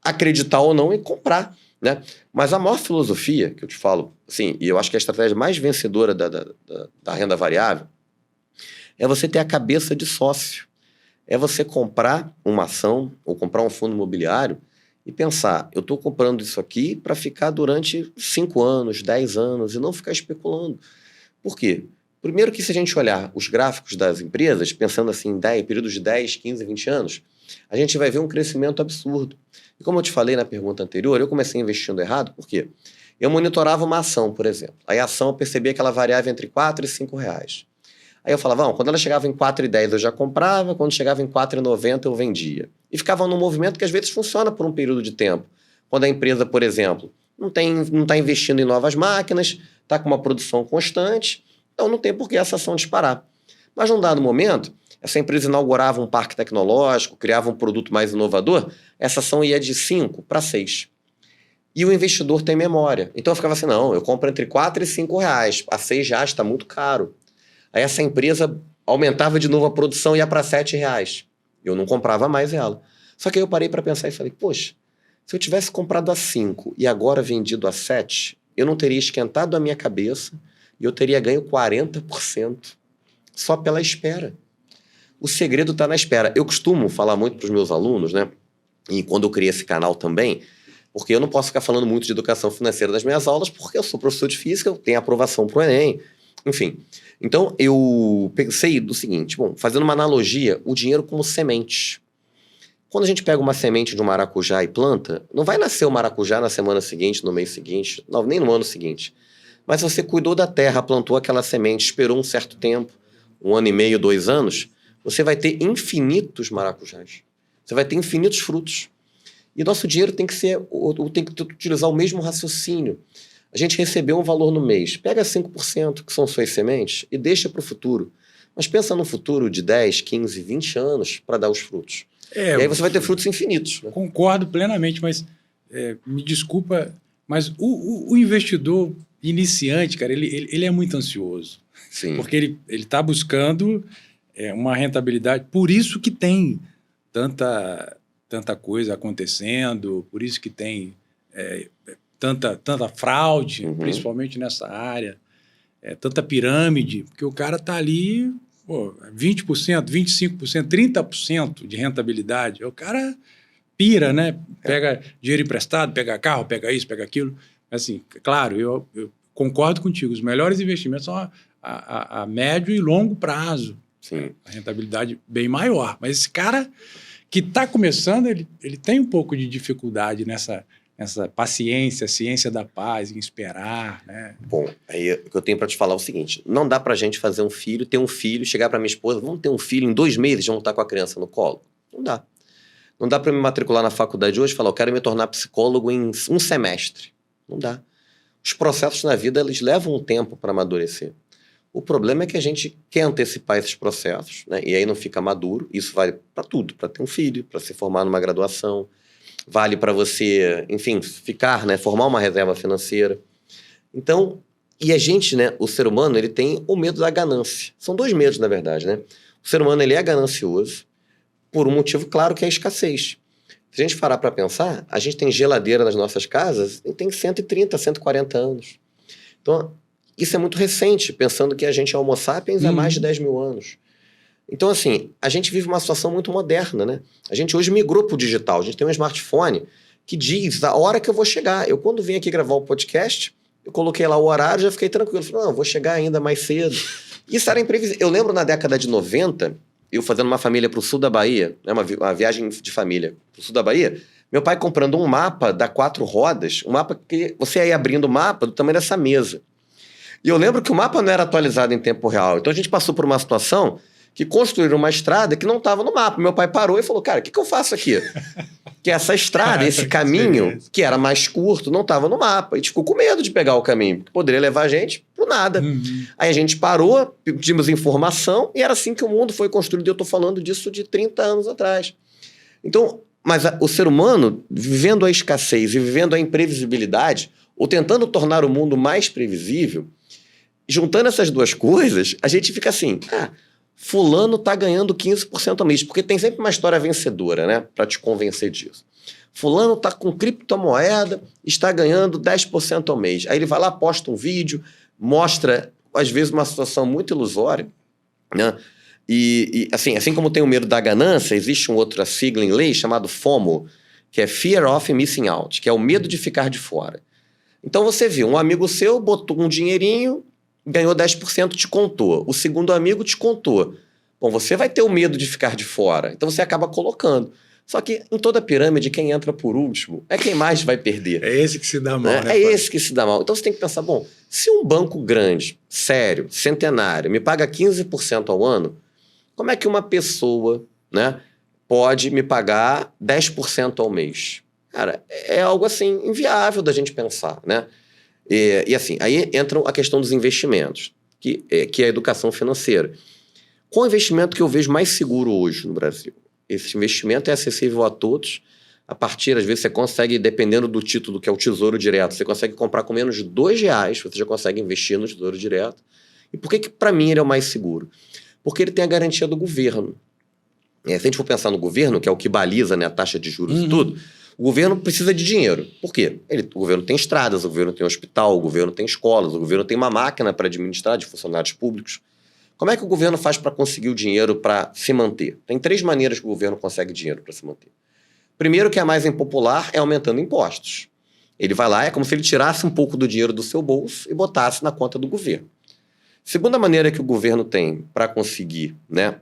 acreditar ou não e comprar, né? Mas a maior filosofia que eu te falo, assim, e eu acho que a estratégia mais vencedora da renda variável é você ter a cabeça de sócio. É você comprar uma ação ou comprar um fundo imobiliário e pensar, eu estou comprando isso aqui para ficar durante 5 anos, 10 anos e não ficar especulando. Por quê? Primeiro que se a gente olhar os gráficos das empresas, pensando assim em períodos de 10, 15, 20 anos, a gente vai ver um crescimento absurdo. E como eu te falei na pergunta anterior, eu comecei investindo errado, por quê? Eu monitorava uma ação, por exemplo. Aí a ação eu percebia que ela variava entre 4 e 5 reais. Aí eu falava, quando ela chegava em 4,10 eu já comprava, quando chegava em 4,90 eu vendia. E ficava num movimento que às vezes funciona por um período de tempo. Quando a empresa, por exemplo, não está investindo em novas máquinas, está com uma produção constante, então não tem por que essa ação disparar. Mas num dado momento, essa empresa inaugurava um parque tecnológico, criava um produto mais inovador, essa ação ia de 5 para 6. E o investidor tem memória. Então eu ficava assim, não, eu compro entre 4 e 5 reais, a 6 reais está muito caro. Aí essa empresa aumentava de novo a produção e ia para 7 reais. Eu não comprava mais ela. Só que aí eu parei para pensar e falei, poxa, se eu tivesse comprado a 5 e agora vendido a 7, eu não teria esquentado a minha cabeça e eu teria ganho 40% só pela espera. O segredo está na espera. Eu costumo falar muito para os meus alunos, né? E quando eu criei esse canal também, porque eu não posso ficar falando muito de educação financeira das minhas aulas, porque eu sou professor de física, eu tenho aprovação para o Enem, enfim. Então, eu pensei do seguinte, bom, fazendo uma analogia, o dinheiro como semente. Quando a gente pega uma semente de um maracujá e planta, não vai nascer o maracujá na semana seguinte, no mês seguinte, não, nem no ano seguinte. Mas você cuidou da terra, plantou aquela semente, esperou um certo tempo, 1 ano e meio, 2 anos, você vai ter infinitos maracujás. Você vai ter infinitos frutos. E nosso dinheiro tem que utilizar o mesmo raciocínio. A gente recebeu um valor no mês, pega 5%, que são suas sementes, e deixa para o futuro. Mas pensa no futuro de 10, 15, 20 anos para dar os frutos. E aí você vai ter frutos infinitos. Né? Concordo plenamente, mas me desculpa, mas o investidor iniciante, cara, ele é muito ansioso. Sim. Porque ele está buscando uma rentabilidade. Por isso que tem tanta coisa acontecendo, por isso que tem tanta fraude, principalmente nessa área, tanta pirâmide, porque o cara está ali, 20%, 25%, 30% de rentabilidade. O cara pira, né? Pega dinheiro emprestado, pega carro, pega isso, pega aquilo. Assim, claro, eu concordo contigo, os melhores investimentos são a médio e longo prazo. Sim. A rentabilidade bem maior. Mas esse cara que está começando, ele tem um pouco de dificuldade nessa paciência, ciência da paz, em esperar, né? Bom, aí o que eu tenho para te falar é o seguinte, não dá pra gente fazer um filho, ter um filho, chegar pra minha esposa, vamos ter um filho, em 2 meses vamos estar com a criança no colo? Não dá. Não dá para me matricular na faculdade hoje e falar, eu quero me tornar psicólogo em 1 semestre. Não dá. Os processos na vida, eles levam um tempo para amadurecer. O problema é que a gente quer antecipar esses processos, né? E aí não fica maduro. Isso vale para tudo, para ter um filho, para se formar numa graduação, vale para você, enfim, ficar, né? Formar uma reserva financeira. Então, e a gente, né? O ser humano, ele tem o medo da ganância. São 2 medos, na verdade, né? O ser humano, ele é ganancioso por um motivo claro, que é a escassez. Se a gente parar para pensar, a gente tem geladeira nas nossas casas e tem 130, 140 anos. Então, isso é muito recente, pensando que a gente é Homo sapiens há mais de 10 mil anos. Então, assim, a gente vive uma situação muito moderna, né? A gente hoje migrou para o digital. A gente tem um smartphone que diz a hora que eu vou chegar. Eu, quando vim aqui gravar o podcast, eu coloquei lá o horário, já fiquei tranquilo. Falei, não, eu vou chegar ainda mais cedo. Isso era imprevisível. Eu lembro na década de 90, eu fazendo uma família para o sul da Bahia, né, uma viagem de família para o sul da Bahia, meu pai comprando um mapa da 4 rodas, um mapa que você ia abrindo o mapa do tamanho dessa mesa. E eu lembro que o mapa não era atualizado em tempo real. Então a gente passou por uma situação que construíram uma estrada que não estava no mapa. Meu pai parou e falou, cara, o que eu faço aqui? Que essa estrada, esse caminho, que era mais curto, não estava no mapa. A gente ficou com medo de pegar o caminho, porque poderia levar a gente pro nada. Aí a gente parou, pedimos informação, e era assim que o mundo foi construído. Eu estou falando disso de 30 anos atrás. Então, mas o ser humano, vivendo a escassez e vivendo a imprevisibilidade, ou tentando tornar o mundo mais previsível, juntando essas 2 coisas, a gente fica assim, fulano tá ganhando 15% ao mês, porque tem sempre uma história vencedora, né, para te convencer disso. Fulano tá com criptomoeda, está ganhando 10% ao mês. Aí ele vai lá, posta um vídeo, mostra, às vezes, uma situação muito ilusória, né? E assim como tem o medo da ganância, existe uma outra sigla em inglês chamado FOMO, que é Fear of Missing Out, que é o medo de ficar de fora. Então você viu, um amigo seu botou um dinheirinho, ganhou 10%, te contou. O segundo amigo te contou. Bom, você vai ter o medo de ficar de fora. Então você acaba colocando. Só que em toda pirâmide, quem entra por último é quem mais vai perder. É esse que se dá mal, né? É esse que se dá mal. Então você tem que pensar, bom, se um banco grande, sério, centenário, me paga 15% ao ano, como é que uma pessoa, né, pode me pagar 10% ao mês? Cara, é algo assim inviável da gente pensar, né? E assim, aí entra a questão dos investimentos, que é a educação financeira. Qual o investimento que eu vejo mais seguro hoje no Brasil? Esse investimento é acessível a todos. A partir, às vezes, você consegue, dependendo do título, que é o Tesouro Direto, você consegue comprar com menos de R$2, você já consegue investir no Tesouro Direto. E por que para mim, ele é o mais seguro? Porque ele tem a garantia do governo. Se a gente for pensar no governo, que é o que baliza, né, a taxa de juros e tudo, o governo precisa de dinheiro. Por quê? O governo tem estradas, o governo tem hospital, o governo tem escolas, o governo tem uma máquina para administrar de funcionários públicos. Como é que o governo faz para conseguir o dinheiro para se manter? Tem 3 maneiras que o governo consegue dinheiro para se manter. Primeiro, que é a mais impopular, é aumentando impostos. Ele vai lá, é como se ele tirasse um pouco do dinheiro do seu bolso e botasse na conta do governo. Segunda maneira que o governo tem para conseguir, né,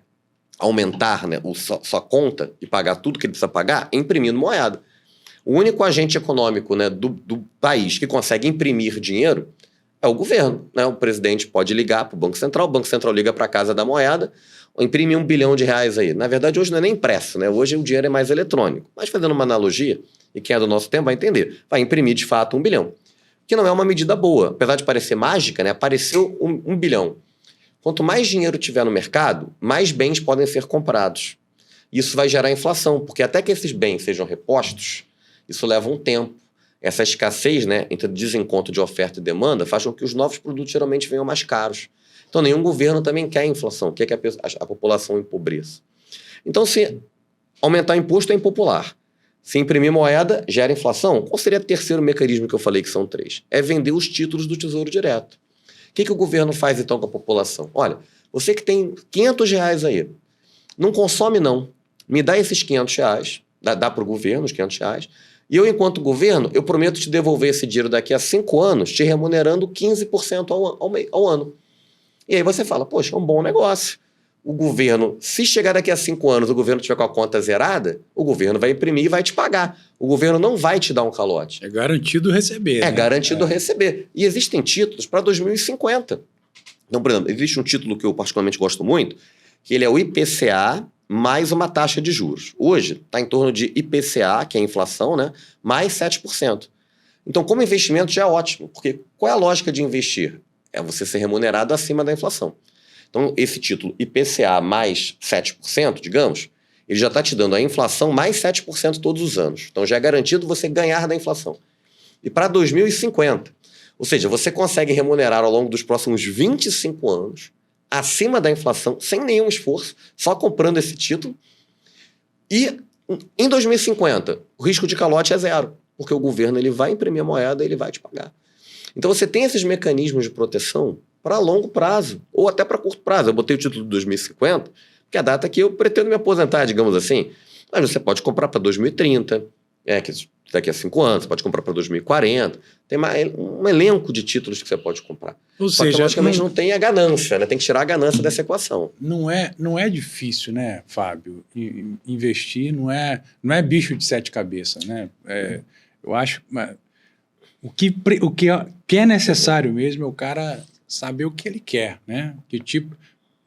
aumentar, né, sua conta e pagar tudo que ele precisa pagar é imprimindo moeda. O único agente econômico, né, do país que consegue imprimir dinheiro é o governo, né? O presidente pode ligar para o Banco Central liga para a Casa da Moeda, ou imprime R$1 bilhão aí. Na verdade, hoje não é nem impresso, né? Hoje o dinheiro é mais eletrônico. Mas fazendo uma analogia, e quem é do nosso tempo vai entender, vai imprimir de fato 1 bilhão. Que não é uma medida boa. Apesar de parecer mágica, né? Apareceu 1 bilhão. Quanto mais dinheiro tiver no mercado, mais bens podem ser comprados. Isso vai gerar inflação, porque até que esses bens sejam repostos, isso leva um tempo. Essa escassez, né, entre desencontro de oferta e demanda faz com que os novos produtos geralmente venham mais caros. Então, nenhum governo também quer inflação, quer que a população empobreça. Então, se aumentar imposto é impopular. Se imprimir moeda, gera inflação. Qual seria o terceiro mecanismo que eu falei que são 3? É vender os títulos do Tesouro Direto. O que o governo faz, então, com a população? Olha, você que tem R$500 aí, não consome, não. Me dá esses R$500, dá para o governo os R$500, e eu, enquanto governo, eu prometo te devolver esse dinheiro daqui a 5 anos, te remunerando 15% ao ano. E aí você fala, poxa, é um bom negócio. O governo, se chegar daqui a 5 anos, o governo tiver com a conta zerada, o governo vai imprimir e vai te pagar. O governo não vai te dar um calote. É garantido receber. É, né? Garantido receber. E existem títulos para 2050. Então, por exemplo, existe um título que eu particularmente gosto muito, que ele é o IPCA mais uma taxa de juros. Hoje está em torno de IPCA, que é a inflação, né, mais 7%. Então, como investimento já é ótimo, porque qual é a lógica de investir? É você ser remunerado acima da inflação. Então, esse título IPCA mais 7%, digamos, ele já está te dando a inflação mais 7% todos os anos. Então, já é garantido você ganhar da inflação. E para 2050, ou seja, você consegue remunerar ao longo dos próximos 25 anos acima da inflação, sem nenhum esforço, só comprando esse título. E em 2050, o risco de calote é 0, porque o governo ele vai imprimir a moeda e ele vai te pagar. Então você tem esses mecanismos de proteção para longo prazo, ou até para curto prazo. Eu botei o título de 2050, que é a data que eu pretendo me aposentar, digamos assim. Mas você pode comprar para 2030, que daqui a 5 anos, você pode comprar para 2040. Tem um elenco de títulos que você pode comprar. Ou seja, logicamente não tem a ganância, né? Tem que tirar a ganância dessa equação. Não é difícil, né, Fábio? Investir não é bicho de 7 cabeças, né? Eu acho o que é necessário mesmo é o cara saber o que ele quer, né?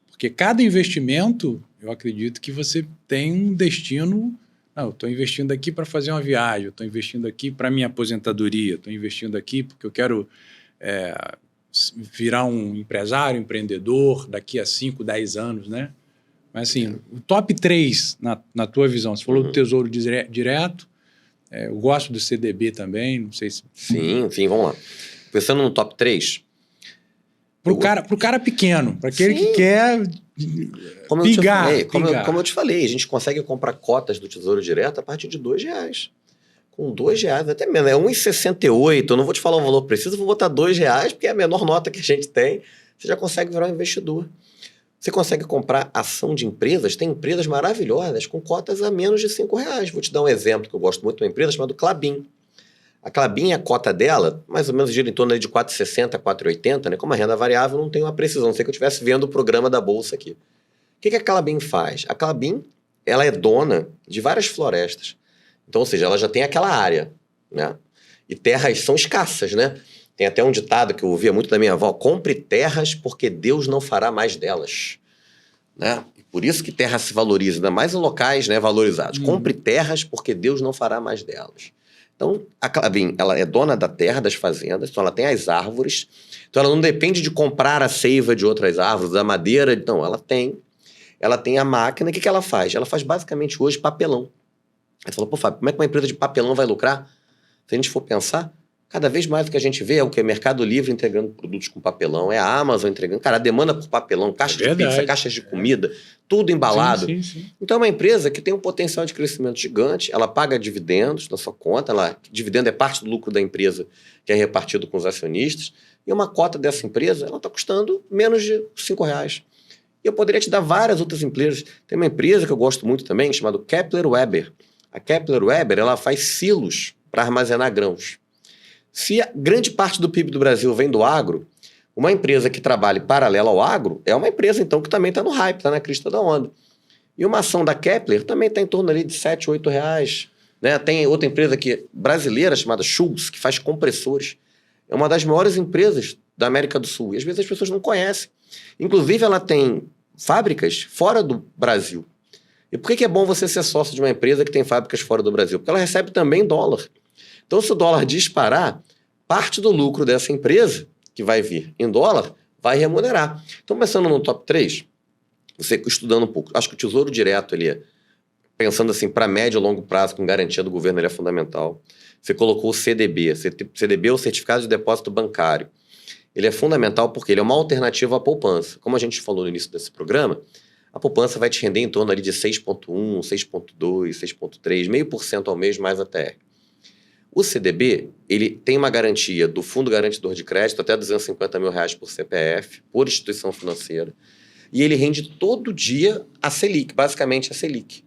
Porque cada investimento, eu acredito que você tem um destino. Não, eu estou investindo aqui para fazer uma viagem, eu estou investindo aqui para minha aposentadoria, estou investindo aqui porque eu quero virar um empresário, empreendedor daqui a 5, 10 anos, né? Mas assim, o top 3 na tua visão, você falou do Tesouro Direto, eu gosto do CDB também, não sei se... Sim, vamos lá. Pensando no top 3... Pro cara pequeno, para aquele que quer pigar. Como eu te falei, a gente consegue comprar cotas do Tesouro Direto a partir de R$2. Com R$2, até menos, é 1,68. Eu não vou te falar um valor preciso, eu vou botar R$2, porque é a menor nota que a gente tem. Você já consegue virar um investidor. Você consegue comprar ação de empresas, tem empresas maravilhosas com cotas a menos de R$5. Vou te dar um exemplo que eu gosto muito de uma empresa chamada Klabin. A Klabin, a cota dela, mais ou menos gira em torno de 4,60, 4,80, né? Como a renda variável, não tem uma precisão. Não sei que eu estivesse vendo o programa da Bolsa aqui. O que a Klabin faz? A Klabin, ela é dona de várias florestas. Então, ou seja, ela já tem aquela área, né? E terras são escassas, né? Tem até um ditado que eu ouvia muito da minha avó: compre terras porque Deus não fará mais delas. Né? E por isso que terra se valoriza, ainda mais em locais, né, valorizados. Compre terras porque Deus não fará mais delas. Então, a Klabin, ela é dona da terra, das fazendas, então ela tem as árvores, então ela não depende de comprar a seiva de outras árvores, da madeira, então ela tem a máquina. O que ela faz? Ela faz basicamente hoje papelão. Aí você falou, pô, Fábio, como é que uma empresa de papelão vai lucrar? Se a gente for pensar, cada vez mais o que a gente vê é o que? Mercado Livre entregando produtos com papelão, é a Amazon entregando. Cara, a demanda por papelão, caixa de pizza, caixas de comida, tudo embalado. Sim. Então é uma empresa que tem um potencial de crescimento gigante, ela paga dividendos na sua conta, dividendo é parte do lucro da empresa que é repartido com os acionistas, e uma cota dessa empresa ela está custando menos de R$5. E eu poderia te dar várias outras empresas. Tem uma empresa que eu gosto muito também, chamada Kepler Weber. A Kepler Weber ela faz silos para armazenar grãos. Se a grande parte do PIB do Brasil vem do agro, uma empresa que trabalhe paralela ao agro é uma empresa, então, que também está no hype, está na crista da onda. E uma ação da Kepler também está em torno ali de R$7, R$8. Né? Tem outra empresa aqui, brasileira, chamada Schultz, que faz compressores. É uma das maiores empresas da América do Sul. E às vezes as pessoas não conhecem. Inclusive, ela tem fábricas fora do Brasil. E por que é bom você ser sócio de uma empresa que tem fábricas fora do Brasil? Porque ela recebe também dólar. Então, se o dólar disparar, parte do lucro dessa empresa, que vai vir em dólar, vai remunerar. Então, pensando no top 3, você estudando um pouco, acho que o Tesouro Direto, pensando assim, para médio e longo prazo, com garantia do governo, ele é fundamental. Você colocou o CDB. CDB é o Certificado de Depósito Bancário. Ele é fundamental porque ele é uma alternativa à poupança. Como a gente falou no início desse programa, a poupança vai te render em torno ali de 6,1%, 6,2%, 6,3%, 0,5% ao mês mais a TR. O CDB, ele tem uma garantia do Fundo Garantidor de Crédito até R$250 mil por CPF, por instituição financeira, e ele rende todo dia a Selic, basicamente a Selic.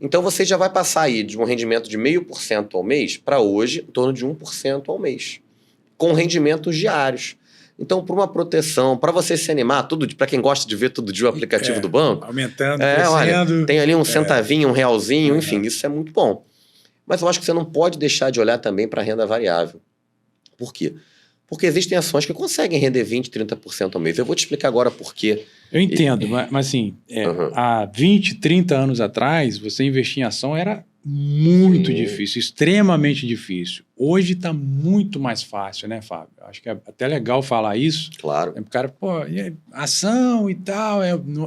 Então você já vai passar aí de um rendimento de 0,5% ao mês para hoje em torno de 1% ao mês, com rendimentos diários. Então, para uma proteção, para você se animar, para quem gosta de ver todo dia o aplicativo do banco, aumentando, crescendo. Olha, tem ali um centavinho, um realzinho, enfim, isso é muito bom. Mas eu acho que você não pode deixar de olhar também para a renda variável. Por quê? Porque existem ações que conseguem render 20%, 30% ao mês. Eu vou te explicar agora por quê. Eu entendo, mas assim, há 20, 30 anos atrás, você investir em ação era muito difícil, extremamente difícil. Hoje está muito mais fácil, né, Fábio? Acho que é até legal falar isso. Claro. O cara, ação e tal,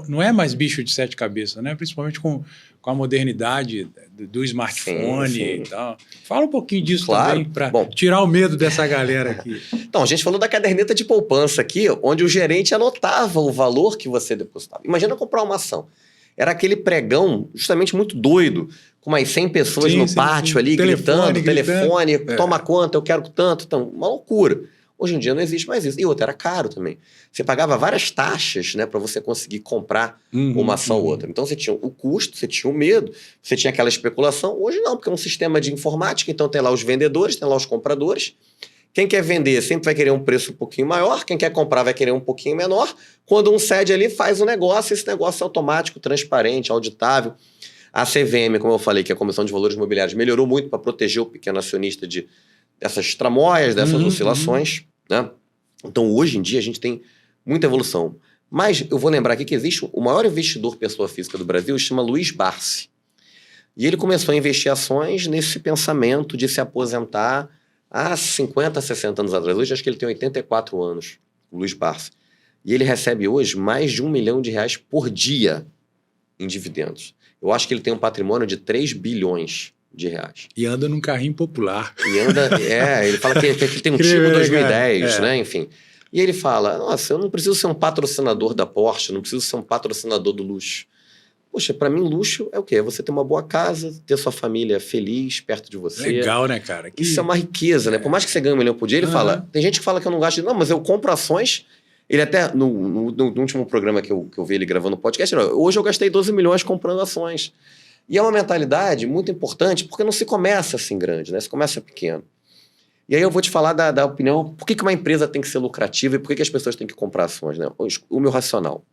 não é mais bicho de 7 cabeças, né? Principalmente com a modernidade do smartphone e tal. Fala um pouquinho disso também, para tirar o medo dessa galera aqui. Então, a gente falou da caderneta de poupança aqui, onde o gerente anotava o valor que você depositava. Imagina comprar uma ação. Era aquele pregão justamente muito doido, com umas 100 pessoas no pátio ali, gritando, telefone, toma conta, eu quero tanto. Então, uma loucura. Hoje em dia não existe mais isso. E outra, era caro também. Você pagava várias taxas, né, para você conseguir comprar uma ação ou outra. Então você tinha o custo, você tinha o medo, você tinha aquela especulação. Hoje não, porque é um sistema de informática, então tem lá os vendedores, tem lá os compradores. Quem quer vender sempre vai querer um preço um pouquinho maior, quem quer comprar vai querer um pouquinho menor. Quando um cede ali, faz o negócio, esse negócio é automático, transparente, auditável. A CVM, como eu falei, que é a Comissão de Valores Imobiliários, melhorou muito para proteger o pequeno acionista dessas tramóias, dessas oscilações, né? Então, hoje em dia, a gente tem muita evolução. Mas eu vou lembrar aqui que existe o maior investidor pessoa física do Brasil, chama Luiz Barsi. E ele começou a investir ações nesse pensamento de se aposentar há 50, 60 anos atrás. Hoje, acho que ele tem 84 anos, o Luiz Barsi. E ele recebe hoje mais de R$1 milhão por dia em dividendos. Eu acho que ele tem um patrimônio de 3 bilhões de reais. E anda num carrinho popular. E anda, ele fala que tem um Tigo 2010, né? Enfim. E ele fala, nossa, eu não preciso ser um patrocinador da Porsche, não preciso ser um patrocinador do luxo. Poxa, para mim luxo é o quê? É você ter uma boa casa, ter sua família feliz, perto de você. Legal, né, cara? Isso é uma riqueza, né? Por mais que você ganhe R$1 milhão por dia, ele fala, tem gente que fala que eu não gasto, não, mas eu compro ações. Ele até, no último programa que eu vi ele gravando o podcast, hoje eu gastei 12 milhões comprando ações. E é uma mentalidade muito importante, porque não se começa assim grande, né? Se começa pequeno. E aí eu vou te falar da opinião, por que uma empresa tem que ser lucrativa e por que as pessoas têm que comprar ações, né? O meu racional.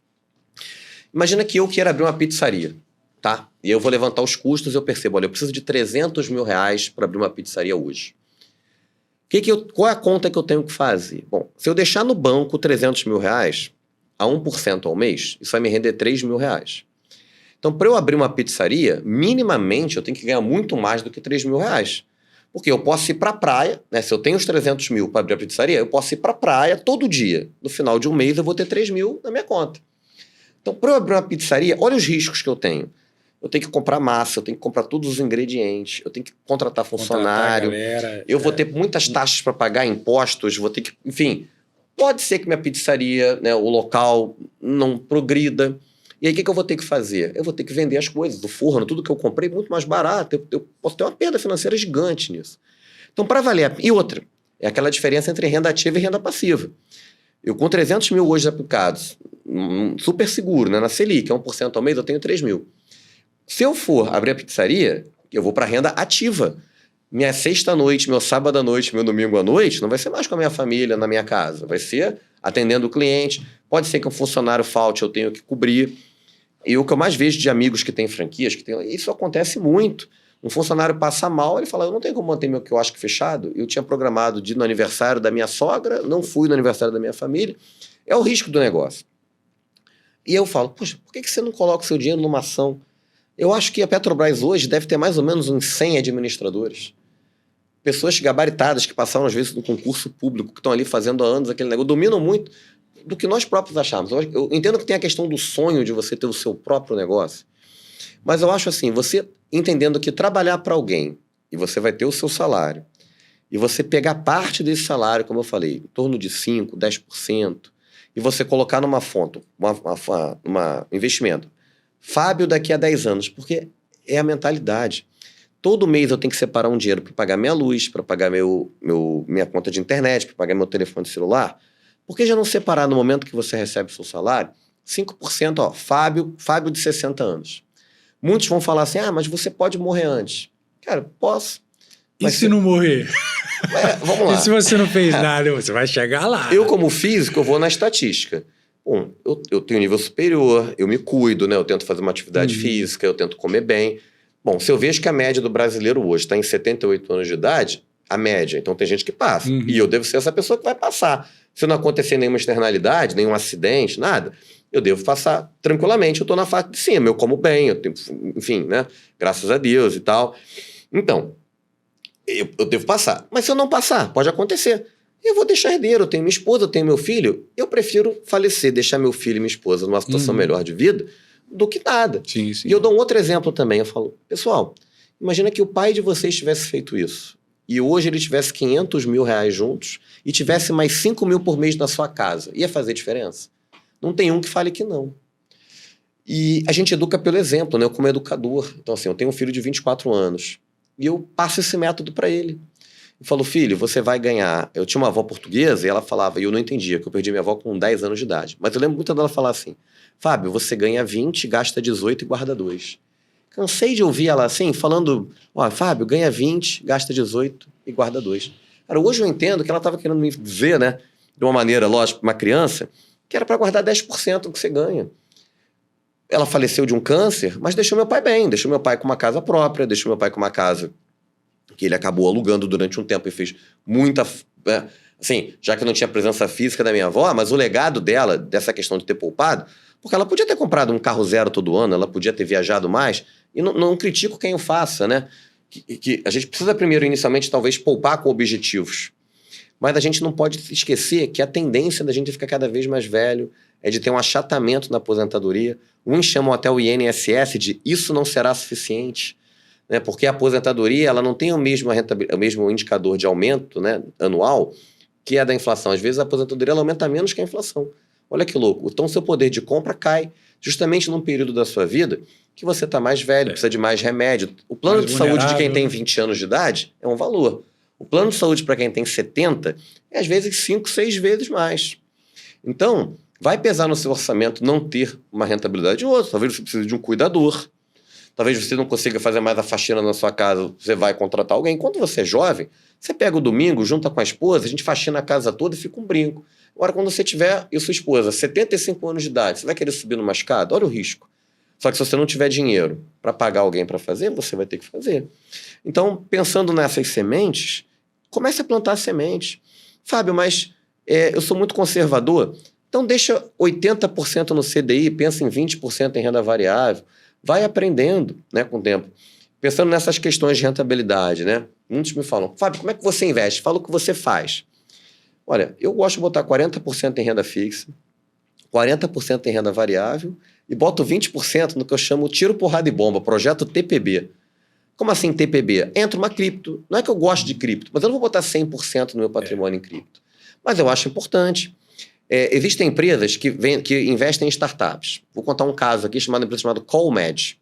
Imagina que eu quero abrir uma pizzaria, tá? E eu vou levantar os custos e eu percebo, olha, eu preciso de R$300 mil para abrir uma pizzaria hoje. Qual é a conta que eu tenho que fazer? Bom, se eu deixar no banco R$300 mil a 1% ao mês, isso vai me render R$3 mil. Então, para eu abrir uma pizzaria, minimamente eu tenho que ganhar muito mais do que R$3 mil. Porque eu posso ir para a praia, né? Se eu tenho os 300 mil para abrir a pizzaria, eu posso ir para a praia todo dia. No final de um mês eu vou ter 3 mil na minha conta. Então, para eu abrir uma pizzaria, olha os riscos que eu tenho. Eu tenho que comprar massa, eu tenho que comprar todos os ingredientes, eu tenho que contratar funcionário, eu vou ter muitas taxas para pagar, impostos, vou ter que... Enfim, pode ser que minha pizzaria, né, o local, não progrida. E aí, o que eu vou ter que fazer? Eu vou ter que vender as coisas do forno, tudo que eu comprei, muito mais barato. Eu posso ter uma perda financeira gigante nisso. Então, para valer... E outra, é aquela diferença entre renda ativa e renda passiva. Eu, com 300 mil hoje aplicados, super seguro, né, na Selic, é 1% ao mês, eu tenho 3 mil. Se eu for abrir a pizzaria, eu vou para renda ativa. Minha sexta-noite, meu sábado à noite, meu domingo à noite, não vai ser mais com a minha família, na minha casa. Vai ser atendendo o cliente. Pode ser que um funcionário falte, eu tenho que cobrir. E o que eu mais vejo de amigos que têm franquias, isso acontece muito. Um funcionário passa mal, ele fala, eu não tenho como manter meu quiosque fechado. Eu tinha programado de ir no aniversário da minha sogra, não fui no aniversário da minha família. É o risco do negócio. E eu falo, poxa, por que você não coloca o seu dinheiro numa ação? Eu acho que a Petrobras hoje deve ter mais ou menos uns 100 administradores. Pessoas gabaritadas que passaram, às vezes, no concurso público, que estão ali fazendo há anos aquele negócio, dominam muito do que nós próprios achamos. Eu entendo que tem a questão do sonho de você ter o seu próprio negócio, mas eu acho assim, você entendendo que trabalhar para alguém, e você vai ter o seu salário, e você pegar parte desse salário, como eu falei, em torno de 5%, 10%, e você colocar numa fonte, um investimento, Fábio daqui a 10 anos, porque é a mentalidade. Todo mês eu tenho que separar um dinheiro para pagar minha luz, para pagar minha conta de internet, para pagar meu telefone celular. Por que já não separar no momento que você recebe o seu salário? 5%, ó, Fábio de 60 anos. Muitos vão falar assim, mas você pode morrer antes. Cara, posso. E se não morrer? Vamos lá. E se você não fez nada, você vai chegar lá. Eu, como físico, eu vou na estatística. Bom, eu tenho nível superior, eu me cuido, né? Eu tento fazer uma atividade física, eu tento comer bem. Bom, se eu vejo que a média do brasileiro hoje está em 78 anos de idade, a média, então tem gente que passa. E eu devo ser essa pessoa que vai passar. Se não acontecer nenhuma externalidade, nenhum acidente, nada, eu devo passar tranquilamente. Eu estou na fase de cima, eu como bem, eu tenho, enfim, né? Graças a Deus e tal. Então, eu devo passar. Mas se eu não passar, pode acontecer. Eu vou deixar herdeiro, eu tenho minha esposa, eu tenho meu filho. Eu prefiro falecer, deixar meu filho e minha esposa numa situação melhor de vida do que nada. Sim. E eu dou um outro exemplo também. Eu falo, pessoal, imagina que o pai de vocês tivesse feito isso. E hoje ele tivesse 500 mil reais juntos e tivesse mais 5 mil por mês na sua casa. Ia fazer diferença? Não tem um que fale que não. E a gente educa pelo exemplo, né? Eu como educador. Então assim, eu tenho um filho de 24 anos. E eu passo esse método para ele. Eu falo, filho, você vai ganhar... Eu tinha uma avó portuguesa e ela falava, e eu não entendia, que eu perdi minha avó com 10 anos de idade. Mas eu lembro muito dela falar assim, Fábio, você ganha 20, gasta 18 e guarda 2. Cansei de ouvir ela assim, falando, Fábio, ganha 20, gasta 18 e guarda 2. Cara, hoje eu entendo que ela estava querendo me dizer, né, de uma maneira, lógico, uma criança, que era para guardar 10% do que você ganha. Ela faleceu de um câncer, mas deixou meu pai bem, deixou meu pai com uma casa própria, deixou meu pai com uma casa que ele acabou alugando durante um tempo e fez muita... assim, já que não tinha presença física da minha avó, mas o legado dela, dessa questão de ter poupado, porque ela podia ter comprado um carro zero todo ano, ela podia ter viajado mais, e não critico quem o faça, né? Que a gente precisa primeiro, inicialmente, talvez, poupar com objetivos. Mas a gente não pode esquecer que a tendência da gente ficar cada vez mais velho é de ter um achatamento na aposentadoria. Uns chamam até o INSS de isso não será suficiente, né? Porque a aposentadoria ela não tem o mesmo indicador de aumento, né, anual que é da inflação. Às vezes a aposentadoria ela aumenta menos que a inflação. Olha que louco. Então, seu poder de compra cai justamente num período da sua vida que você está mais velho, precisa de mais remédio. O plano de saúde de quem tem 20 anos de idade é um valor. O plano de saúde para quem tem 70 é, às vezes, 5, 6 vezes mais. Então, vai pesar no seu orçamento não ter uma rentabilidade ou outra. Talvez você precise de um cuidador. Talvez você não consiga fazer mais a faxina na sua casa, você vai contratar alguém. Enquanto você é jovem, você pega o domingo, junta com a esposa, a gente faxina a casa toda e fica um brinco. Agora, quando você tiver, e sua esposa, 75 anos de idade, você vai querer subir numa escada? Olha o risco. Só que se você não tiver dinheiro para pagar alguém para fazer, você vai ter que fazer. Então, pensando nessas sementes, comece a plantar sementes. Fábio, mas eu sou muito conservador. Então, deixa 80% no CDI, pensa em 20% em renda variável. Vai aprendendo, né, com o tempo. Pensando nessas questões de rentabilidade, né? Muitos me falam, Fábio, como é que você investe? Fala o que você faz. Olha, eu gosto de botar 40% em renda fixa, 40% em renda variável e boto 20% no que eu chamo tiro, porrada e bomba, projeto TPB. Como assim TPB? Entra uma cripto. Não é que eu gosto de cripto, mas eu não vou botar 100% no meu patrimônio em cripto. Mas eu acho importante. Existem empresas que investem em startups. Vou contar um caso aqui chamado empresa chamada Colmed.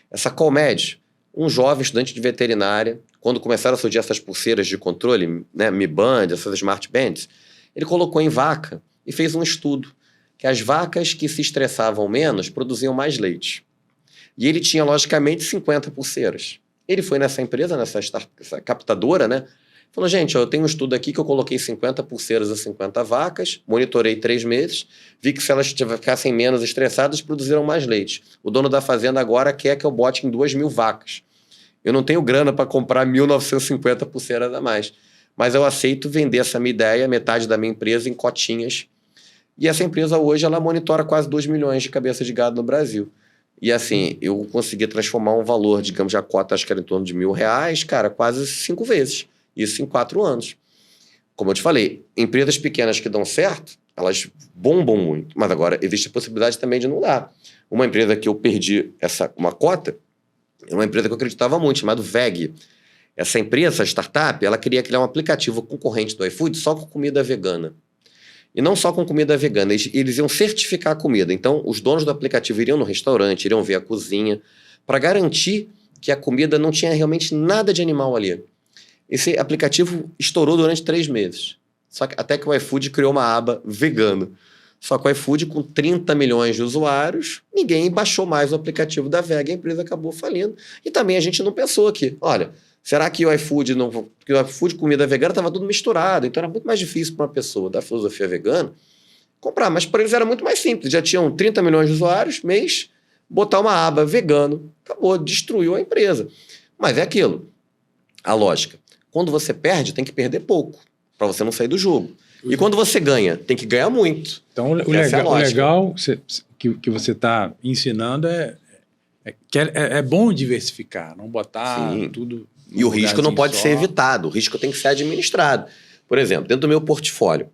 Essa Colmed, um jovem estudante de veterinária, quando começaram a surgir essas pulseiras de controle, né, Mi Band, essas Smart Bands, ele colocou em vaca e fez um estudo que as vacas que se estressavam menos produziam mais leite. E ele tinha, logicamente, 50 pulseiras. Ele foi nessa empresa, essa captadora, né? Falou, gente, eu tenho um estudo aqui que eu coloquei 50 pulseiras a 50 vacas, monitorei 3 meses, vi que se elas ficassem menos estressadas, produziram mais leite. O dono da fazenda agora quer que eu bote em 2.000 vacas. Eu não tenho grana para comprar 1.950 pulseiras a mais. Mas eu aceito vender essa minha ideia, metade da minha empresa, em cotinhas. E essa empresa hoje, ela monitora quase 2 milhões de cabeças de gado no Brasil. E assim, eu consegui transformar um valor, digamos, a cota, acho que era em torno de R$1.000, cara, quase 5 vezes. Isso em 4 anos. Como eu te falei, empresas pequenas que dão certo, elas bombam muito. Mas agora, existe a possibilidade também de não dar. Uma empresa que eu perdi uma cota, é uma empresa que eu acreditava muito, chamada VEG. Essa empresa, essa startup, ela queria criar um aplicativo concorrente do iFood só com comida vegana. E não só com comida vegana, eles iam certificar a comida. Então, os donos do aplicativo iriam no restaurante, iriam ver a cozinha, para garantir que a comida não tinha realmente nada de animal ali. Esse aplicativo estourou durante 3 meses. Até que o iFood criou uma aba vegano. Só que o iFood, com 30 milhões de usuários, ninguém baixou mais o aplicativo da VEG, a empresa acabou falindo. E também a gente não pensou aqui, olha, será que o iFood não... Porque o iFood comida vegana estava tudo misturado, então era muito mais difícil para uma pessoa da filosofia vegana comprar. Mas para eles era muito mais simples. Já tinham 30 milhões de usuários, mês, botar uma aba vegano, acabou, destruiu a empresa. Mas é aquilo, a lógica. Quando você perde, tem que perder pouco, para você não sair do jogo. E quando você ganha, tem que ganhar muito. Então, o legal que você está ensinando é bom diversificar, não botar Sim. tudo... E o risco não pode ser evitado, o risco tem que ser administrado. Por exemplo, dentro do meu portfólio,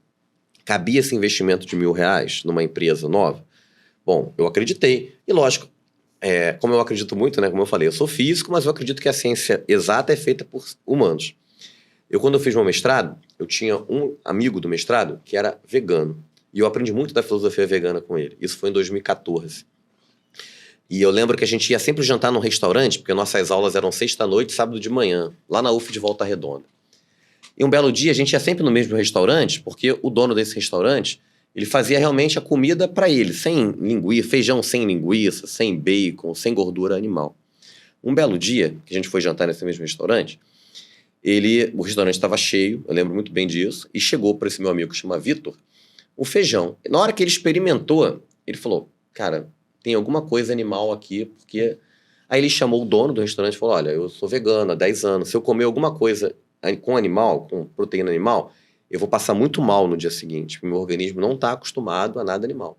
cabia esse investimento de R$1.000 numa empresa nova? Bom, eu acreditei. E lógico, como eu acredito muito, né, como eu falei, eu sou físico, mas eu acredito que a ciência exata é feita por humanos. Quando eu fiz meu mestrado, eu tinha um amigo do mestrado que era vegano. E eu aprendi muito da filosofia vegana com ele. Isso foi em 2014. E eu lembro que a gente ia sempre jantar num restaurante, porque nossas aulas eram sexta-noite, sábado de manhã, lá na UF de Volta Redonda. E um belo dia a gente ia sempre no mesmo restaurante, porque o dono desse restaurante, ele fazia realmente a comida para ele, sem linguiça, feijão sem linguiça, sem bacon, sem gordura animal. Um belo dia, que a gente foi jantar nesse mesmo restaurante, o restaurante estava cheio, eu lembro muito bem disso, e chegou para esse meu amigo que chama Vitor, o feijão. E na hora que ele experimentou, ele falou, cara, tem alguma coisa animal aqui, porque... Aí ele chamou o dono do restaurante e falou, olha, eu sou vegano há 10 anos, se eu comer alguma coisa com animal, com proteína animal, eu vou passar muito mal no dia seguinte, porque meu organismo não está acostumado a nada animal.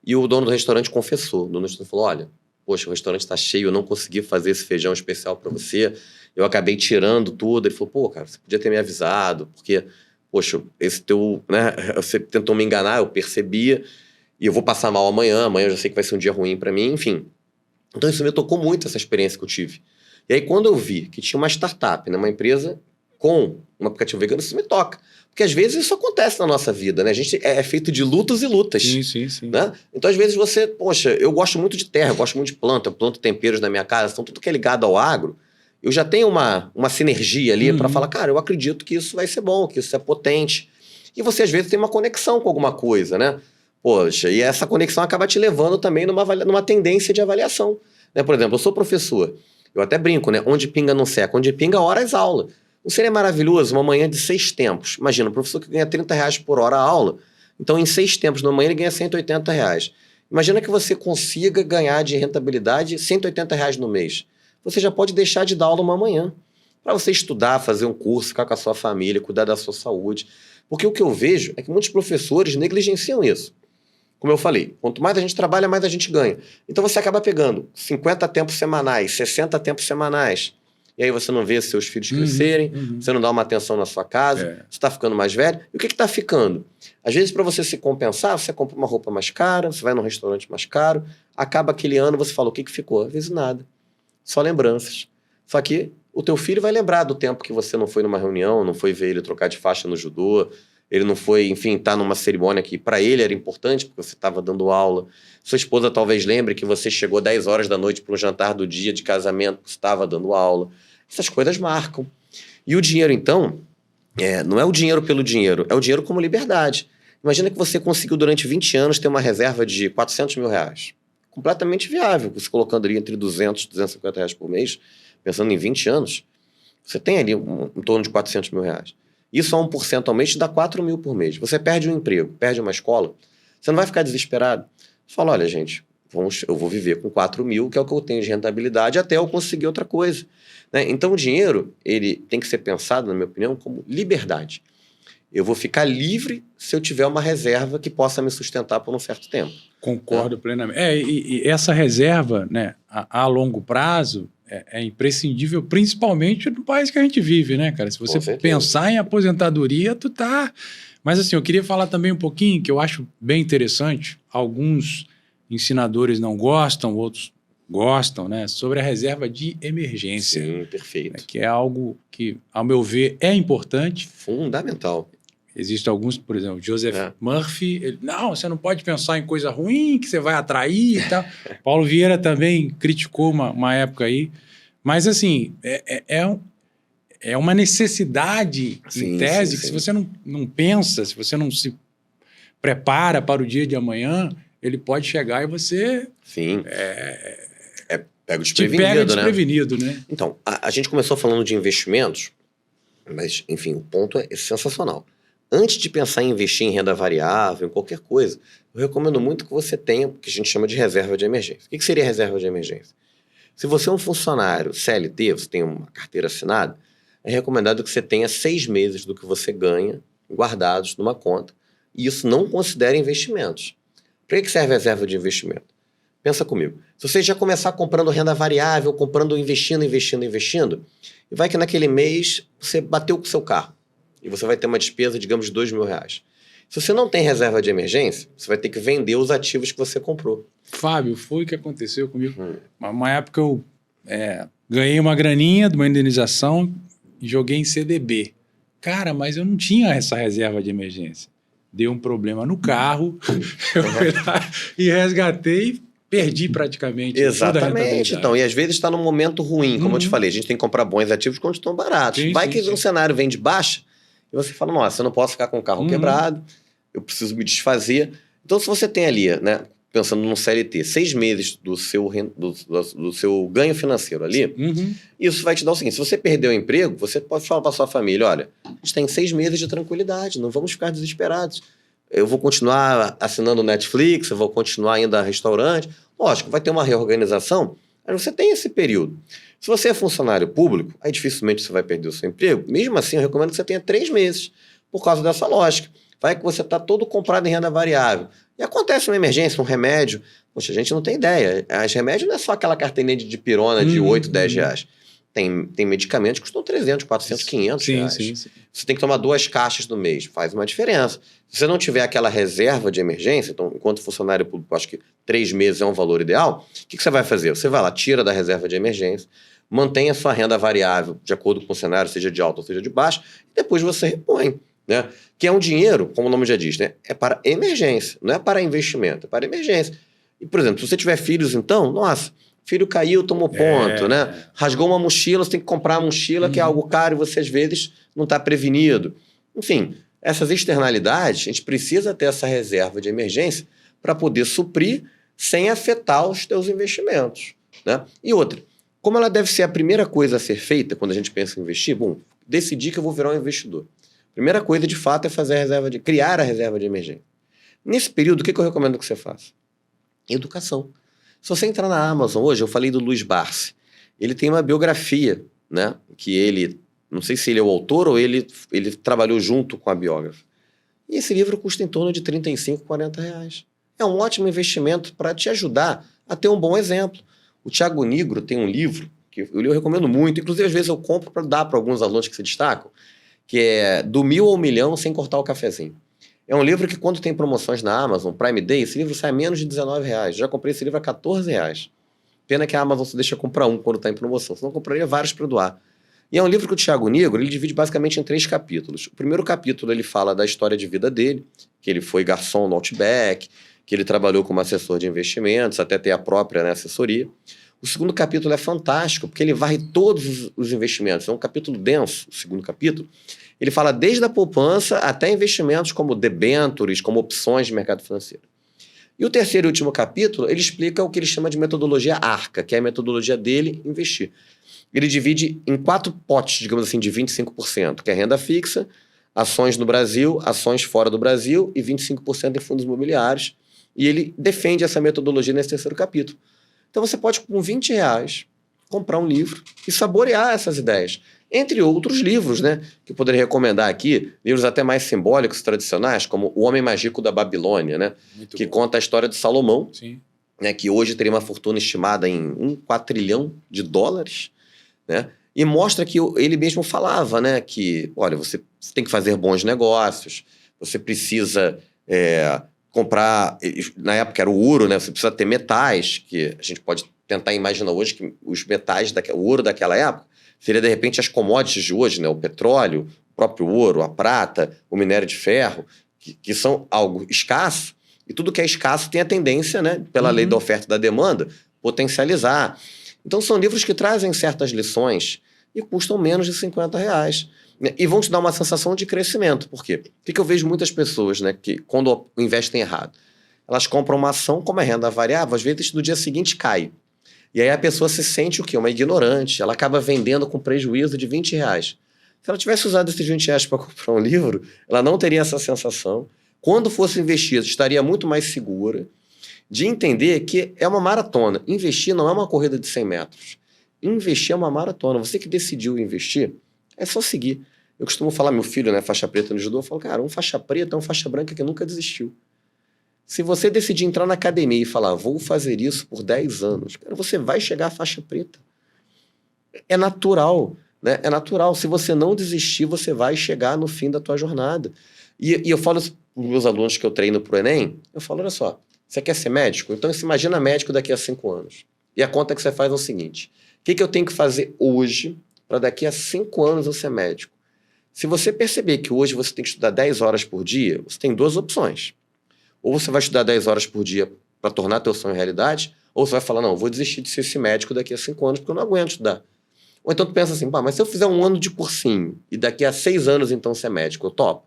E o dono do restaurante confessou, o dono do restaurante falou, olha, poxa, o restaurante está cheio, eu não consegui fazer esse feijão especial para você, eu acabei tirando tudo. Ele falou, pô, cara, você podia ter me avisado, porque, poxa, esse teu, né, você tentou me enganar, eu percebia, e eu vou passar mal amanhã eu já sei que vai ser um dia ruim para mim, enfim. Então isso me tocou muito, essa experiência que eu tive. E aí quando eu vi que tinha uma startup, né, uma empresa com um aplicativo vegano, isso me toca. Porque às vezes isso acontece na nossa vida, né? A gente é feito de lutas e lutas. Sim. Né? Então às vezes você, poxa, eu gosto muito de terra, eu gosto muito de planta, eu planto temperos na minha casa, então tudo que é ligado ao agro, eu já tenho uma sinergia ali para falar, cara, eu acredito que isso vai ser bom, que isso é potente. E você às vezes tem uma conexão com alguma coisa, né? Poxa, e essa conexão acaba te levando também numa tendência de avaliação. Né? Por exemplo, eu sou professor, eu até brinco, né? Onde pinga não seca, onde pinga horas aula. Não seria maravilhoso uma manhã de 6 tempos? Imagina, um professor que ganha R$30 por hora a aula, então em 6 tempos na manhã ele ganha R$180. Imagina que você consiga ganhar de rentabilidade R$180 no mês. Você já pode deixar de dar aula uma manhã, para você estudar, fazer um curso, ficar com a sua família, cuidar da sua saúde. Porque o que eu vejo é que muitos professores negligenciam isso. Como eu falei, quanto mais a gente trabalha, mais a gente ganha. Então você acaba pegando 50 tempos semanais, 60 tempos semanais, e aí você não vê seus filhos crescerem, você não dá uma atenção na sua casa, você está ficando mais velho. E o que está ficando? Às vezes, para você se compensar, você compra uma roupa mais cara, você vai num restaurante mais caro, acaba aquele ano, você fala, o que ficou? Às vezes nada. Só lembranças. Só que o teu filho vai lembrar do tempo que você não foi numa reunião, não foi ver ele trocar de faixa no judô, ele não foi, enfim, estar numa cerimônia que para ele era importante, porque você estava dando aula. Sua esposa talvez lembre que você chegou 10 horas da noite para um jantar do dia de casamento, porque você estava dando aula. Essas coisas marcam. E o dinheiro, então, não é o dinheiro pelo dinheiro, é o dinheiro como liberdade. Imagina que você conseguiu durante 20 anos ter uma reserva de 400 mil reais. Completamente viável, você colocando ali entre 200 e 250 reais por mês, pensando em 20 anos, você tem ali em torno de 400 mil reais. Isso a 1% ao mês te dá 4 mil por mês. Você perde um emprego, perde uma escola, você não vai ficar desesperado. Você fala, olha gente, eu vou viver com 4 mil, que é o que eu tenho de rentabilidade, até eu conseguir outra coisa. Né? Então o dinheiro, ele tem que ser pensado, na minha opinião, como liberdade. Eu vou ficar livre se eu tiver uma reserva que possa me sustentar por um certo tempo. Concordo plenamente. E essa reserva, né, a longo prazo, é imprescindível, principalmente no país que a gente vive, né, cara? Se você pensar em aposentadoria, tu tá... Mas assim, eu queria falar também um pouquinho, que eu acho bem interessante, alguns ensinadores não gostam, outros gostam, né, sobre a reserva de emergência. Sim, perfeito. Né, que é algo que, ao meu ver, é importante. Fundamental. Existem alguns, por exemplo, Joseph Murphy, ele, não, você não pode pensar em coisa ruim, que você vai atrair e tal. Paulo Vieira também criticou uma época aí. Mas, assim, é uma necessidade, em tese, que se você não pensa, se você não se prepara para o dia de amanhã, ele pode chegar e você... Sim. Pega o desprevenido, né? Então, a gente começou falando de investimentos, mas, enfim, o ponto é sensacional. Antes de pensar em investir em renda variável, em qualquer coisa, eu recomendo muito que você tenha o que a gente chama de reserva de emergência. O que seria reserva de emergência? Se você é um funcionário CLT, você tem uma carteira assinada, é recomendado que você tenha 6 meses do que você ganha guardados numa conta. E isso não considera investimentos. Para que serve a reserva de investimento? Pensa comigo. Se você já começar comprando renda variável, comprando, investindo, e vai que naquele mês você bateu com o seu carro. E você vai ter uma despesa, digamos, de R$2 mil. Se você não tem reserva de emergência, você vai ter que vender os ativos que você comprou. Fábio, foi o que aconteceu comigo. Uma época eu ganhei uma graninha de uma indenização e joguei em CDB. Cara, mas eu não tinha essa reserva de emergência. Deu um problema no carro, eu fui lá e resgatei, perdi praticamente. Exatamente. Então, e às vezes está num momento ruim, como eu te falei, a gente tem que comprar bons ativos quando estão baratos. Vai que um cenário vem de baixa, e você fala, nossa, eu não posso ficar com o carro quebrado, eu preciso me desfazer. Então, se você tem ali, né, pensando no CLT, 6 meses do seu ganho financeiro ali, isso vai te dar o seguinte, se você perder o emprego, você pode falar para sua família, olha, a gente tem 6 meses de tranquilidade, não vamos ficar desesperados. Eu vou continuar assinando Netflix, eu vou continuar indo a restaurante. Lógico, vai ter uma reorganização, mas você tem esse período. Se você é funcionário público, aí dificilmente você vai perder o seu emprego. Mesmo assim, eu recomendo que você tenha 3 meses, por causa dessa lógica. Vai que você está todo comprado em renda variável. E acontece uma emergência, um remédio. Poxa, a gente não tem ideia. As remédios não é só aquela carteirinha de dipirona de 8, 10 reais. Tem medicamentos que custam 300, 400, 500 reais. Sim. Você tem que tomar 2 caixas no mês. Faz uma diferença. Se você não tiver aquela reserva de emergência, então, enquanto funcionário público, acho que 3 meses é um valor ideal, o que você vai fazer? Você vai lá, tira da reserva de emergência, mantém a sua renda variável de acordo com o cenário, seja de alta ou seja de baixa, e depois você repõe. Né? Que é um dinheiro, como o nome já diz, né? É para emergência, não é para investimento, é para emergência. E, por exemplo, se você tiver filhos, então, nossa, filho caiu, tomou ponto, né? Rasgou uma mochila, você tem que comprar a mochila, que é algo caro e você, às vezes, não está prevenido. Enfim, essas externalidades, a gente precisa ter essa reserva de emergência para poder suprir sem afetar os teus investimentos. Né? E outra, como ela deve ser a primeira coisa a ser feita quando a gente pensa em investir? Bom, decidir que eu vou virar um investidor. Primeira coisa, de fato, é criar a reserva de emergência. Nesse período, o que eu recomendo que você faça? Educação. Se você entrar na Amazon hoje, eu falei do Luiz Barsi. Ele tem uma biografia, né? Que ele, não sei se ele é o autor ou ele trabalhou junto com a biógrafa. E esse livro custa em torno de 35, 40 reais. É um ótimo investimento para te ajudar a ter um bom exemplo. O Thiago Nigro tem um livro que eu recomendo muito, inclusive às vezes eu compro para dar para alguns alunos que se destacam, que é Do 1000 ao Milhão Sem Cortar o Cafezinho. É um livro que, quando tem promoções na Amazon, Prime Day, esse livro sai a menos de R$19. Já comprei esse livro a R$14. Pena que a Amazon só deixa comprar um quando está em promoção, senão eu compraria vários para doar. E é um livro que o Thiago Nigro ele divide basicamente em 3 capítulos. O primeiro capítulo ele fala da história de vida dele, que ele foi garçom no Outback, que ele trabalhou como assessor de investimentos, até ter a própria, né, assessoria. O segundo capítulo é fantástico, porque ele varre todos os investimentos. É um capítulo denso, o segundo capítulo. Ele fala desde a poupança até investimentos como debêntures, como opções de mercado financeiro. E o terceiro e último capítulo, ele explica o que ele chama de metodologia ARCA, que é a metodologia dele investir. Ele divide em 4 potes, digamos assim, de 25%, que é renda fixa, ações no Brasil, ações fora do Brasil e 25% em fundos imobiliários. E ele defende essa metodologia nesse terceiro capítulo. Então você pode, com R$20, comprar um livro e saborear essas ideias. Entre outros livros, né? Que eu poderia recomendar aqui, livros até mais simbólicos, tradicionais, como O Homem Mais Rico da Babilônia, né? Que conta a história de Salomão, né? Que hoje teria uma fortuna estimada em $1 quatrilhão, né? E mostra que ele mesmo falava, né? Que, olha, você tem que fazer bons negócios, você precisa comprar... Na época era o ouro, né? Você precisa ter metais, que a gente pode tentar imaginar hoje que os metais, o ouro daquela época, seria, de repente, as commodities de hoje, né? O petróleo, o próprio ouro, a prata, o minério de ferro, que são algo escasso, e tudo que é escasso tem a tendência, né? Pela lei da oferta e da demanda, potencializar. Então, são livros que trazem certas lições e custam menos de R$50. E vão te dar uma sensação de crescimento. Por quê? O que eu vejo muitas pessoas, né, que quando investem errado, elas compram uma ação como é renda variável, às vezes no dia seguinte cai. E aí a pessoa se sente o quê? Uma ignorante. Ela acaba vendendo com prejuízo de R$20. Se ela tivesse usado esses R$20 para comprar um livro, ela não teria essa sensação. Quando fosse investir, estaria muito mais segura de entender que é uma maratona. Investir não é uma corrida de 100 metros. Investir é uma maratona. Você que decidiu investir, é só seguir. Eu costumo falar, meu filho, né, faixa preta no judô, eu falo, cara, um faixa preta é um faixa branca que nunca desistiu. Se você decidir entrar na academia e falar, vou fazer isso por 10 anos, cara, você vai chegar à faixa preta. É natural, né? É natural. Se você não desistir, você vai chegar no fim da tua jornada. E eu falo para os meus alunos que eu treino para o Enem, eu falo, olha só, você quer ser médico? Então você imagina médico daqui a 5 anos. E a conta que você faz é o seguinte, o que eu tenho que fazer hoje para daqui a 5 anos eu ser médico? Se você perceber que hoje você tem que estudar 10 horas por dia, você tem 2 opções. Ou você vai estudar 10 horas por dia para tornar teu sonho realidade, ou você vai falar, não, vou desistir de ser esse médico daqui a 5 anos, porque eu não aguento estudar. Ou então tu pensa assim, mas se eu fizer 1 ano de cursinho e daqui a 6 anos então ser médico, eu topo?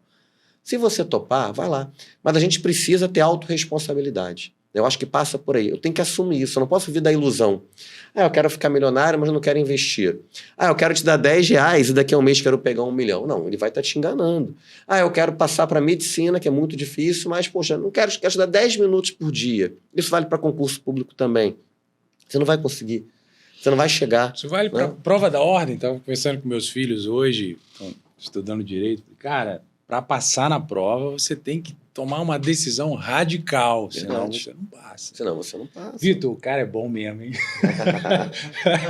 Se você topar, vai lá. Mas a gente precisa ter autorresponsabilidade. Eu acho que passa por aí. Eu tenho que assumir isso. Eu não posso viver da ilusão. Eu quero ficar milionário, mas eu não quero investir. Eu quero te dar R$10 e daqui a um mês quero pegar 1 milhão. Não, ele vai estar te enganando. Eu quero passar para medicina, que é muito difícil, mas, poxa, não quero te dar 10 minutos por dia. Isso vale para concurso público também. Você não vai conseguir. Você não vai chegar. Isso vale para prova da ordem. Estava conversando com meus filhos hoje, estudando direito. Cara, para passar na prova, você tem que tomar uma decisão radical, senão você não passa. Senão você não passa. Vitor, o cara é bom mesmo, hein?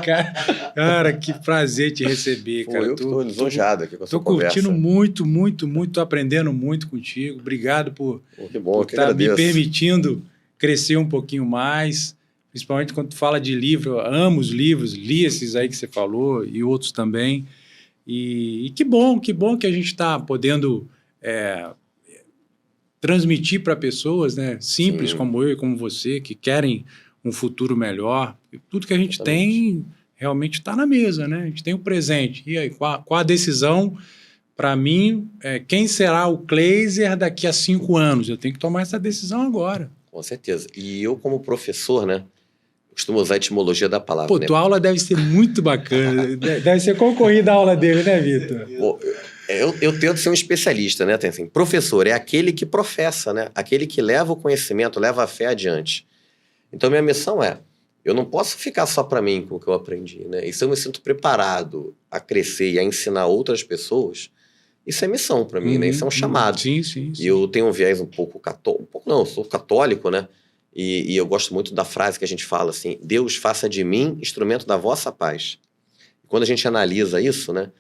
cara, que prazer te receber, cara. Eu estou lisonjeado aqui com a sua conversa. Estou curtindo muito, tô aprendendo muito contigo. Obrigado por estar me permitindo crescer um pouquinho mais, principalmente quando tu fala de livro. Eu amo os livros, li esses aí que você falou e outros também. E que bom que a gente está podendo transmitir para pessoas, né, simples como eu e como você, que querem um futuro melhor. Tudo que a gente tem realmente está na mesa, né? A gente tem o presente. E aí, qual a decisão, para mim, quem será o Kleiser daqui a 5 anos? Eu tenho que tomar essa decisão agora. Com certeza. E eu, como professor, né, costumo usar a etimologia da palavra. Pô, tua aula deve ser muito bacana. Deve ser concorrida a aula dele, né, Vitor? Eu tento ser um especialista, né? Tem assim, professor é aquele que professa, né? Aquele que leva o conhecimento, leva a fé adiante. Então, minha missão eu não posso ficar só para mim com o que eu aprendi, né? E se eu me sinto preparado a crescer e a ensinar outras pessoas, isso é missão para mim, né? Isso é um chamado. Sim. E eu tenho um viés um pouco católico, eu sou católico, né? E eu gosto muito da frase que a gente fala assim, Deus faça de mim instrumento da vossa paz. quando a gente analisa isso, né?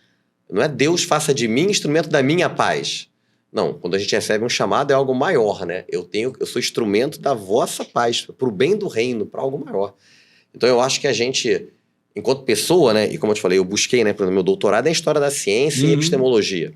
Não é Deus faça de mim instrumento da minha paz. Não, quando a gente recebe um chamado é algo maior, né? Eu sou instrumento da vossa paz, para o bem do reino, para algo maior. Então eu acho que a gente, enquanto pessoa, né? E como eu te falei, eu busquei, né? Por exemplo, meu doutorado em História da Ciência e Epistemologia.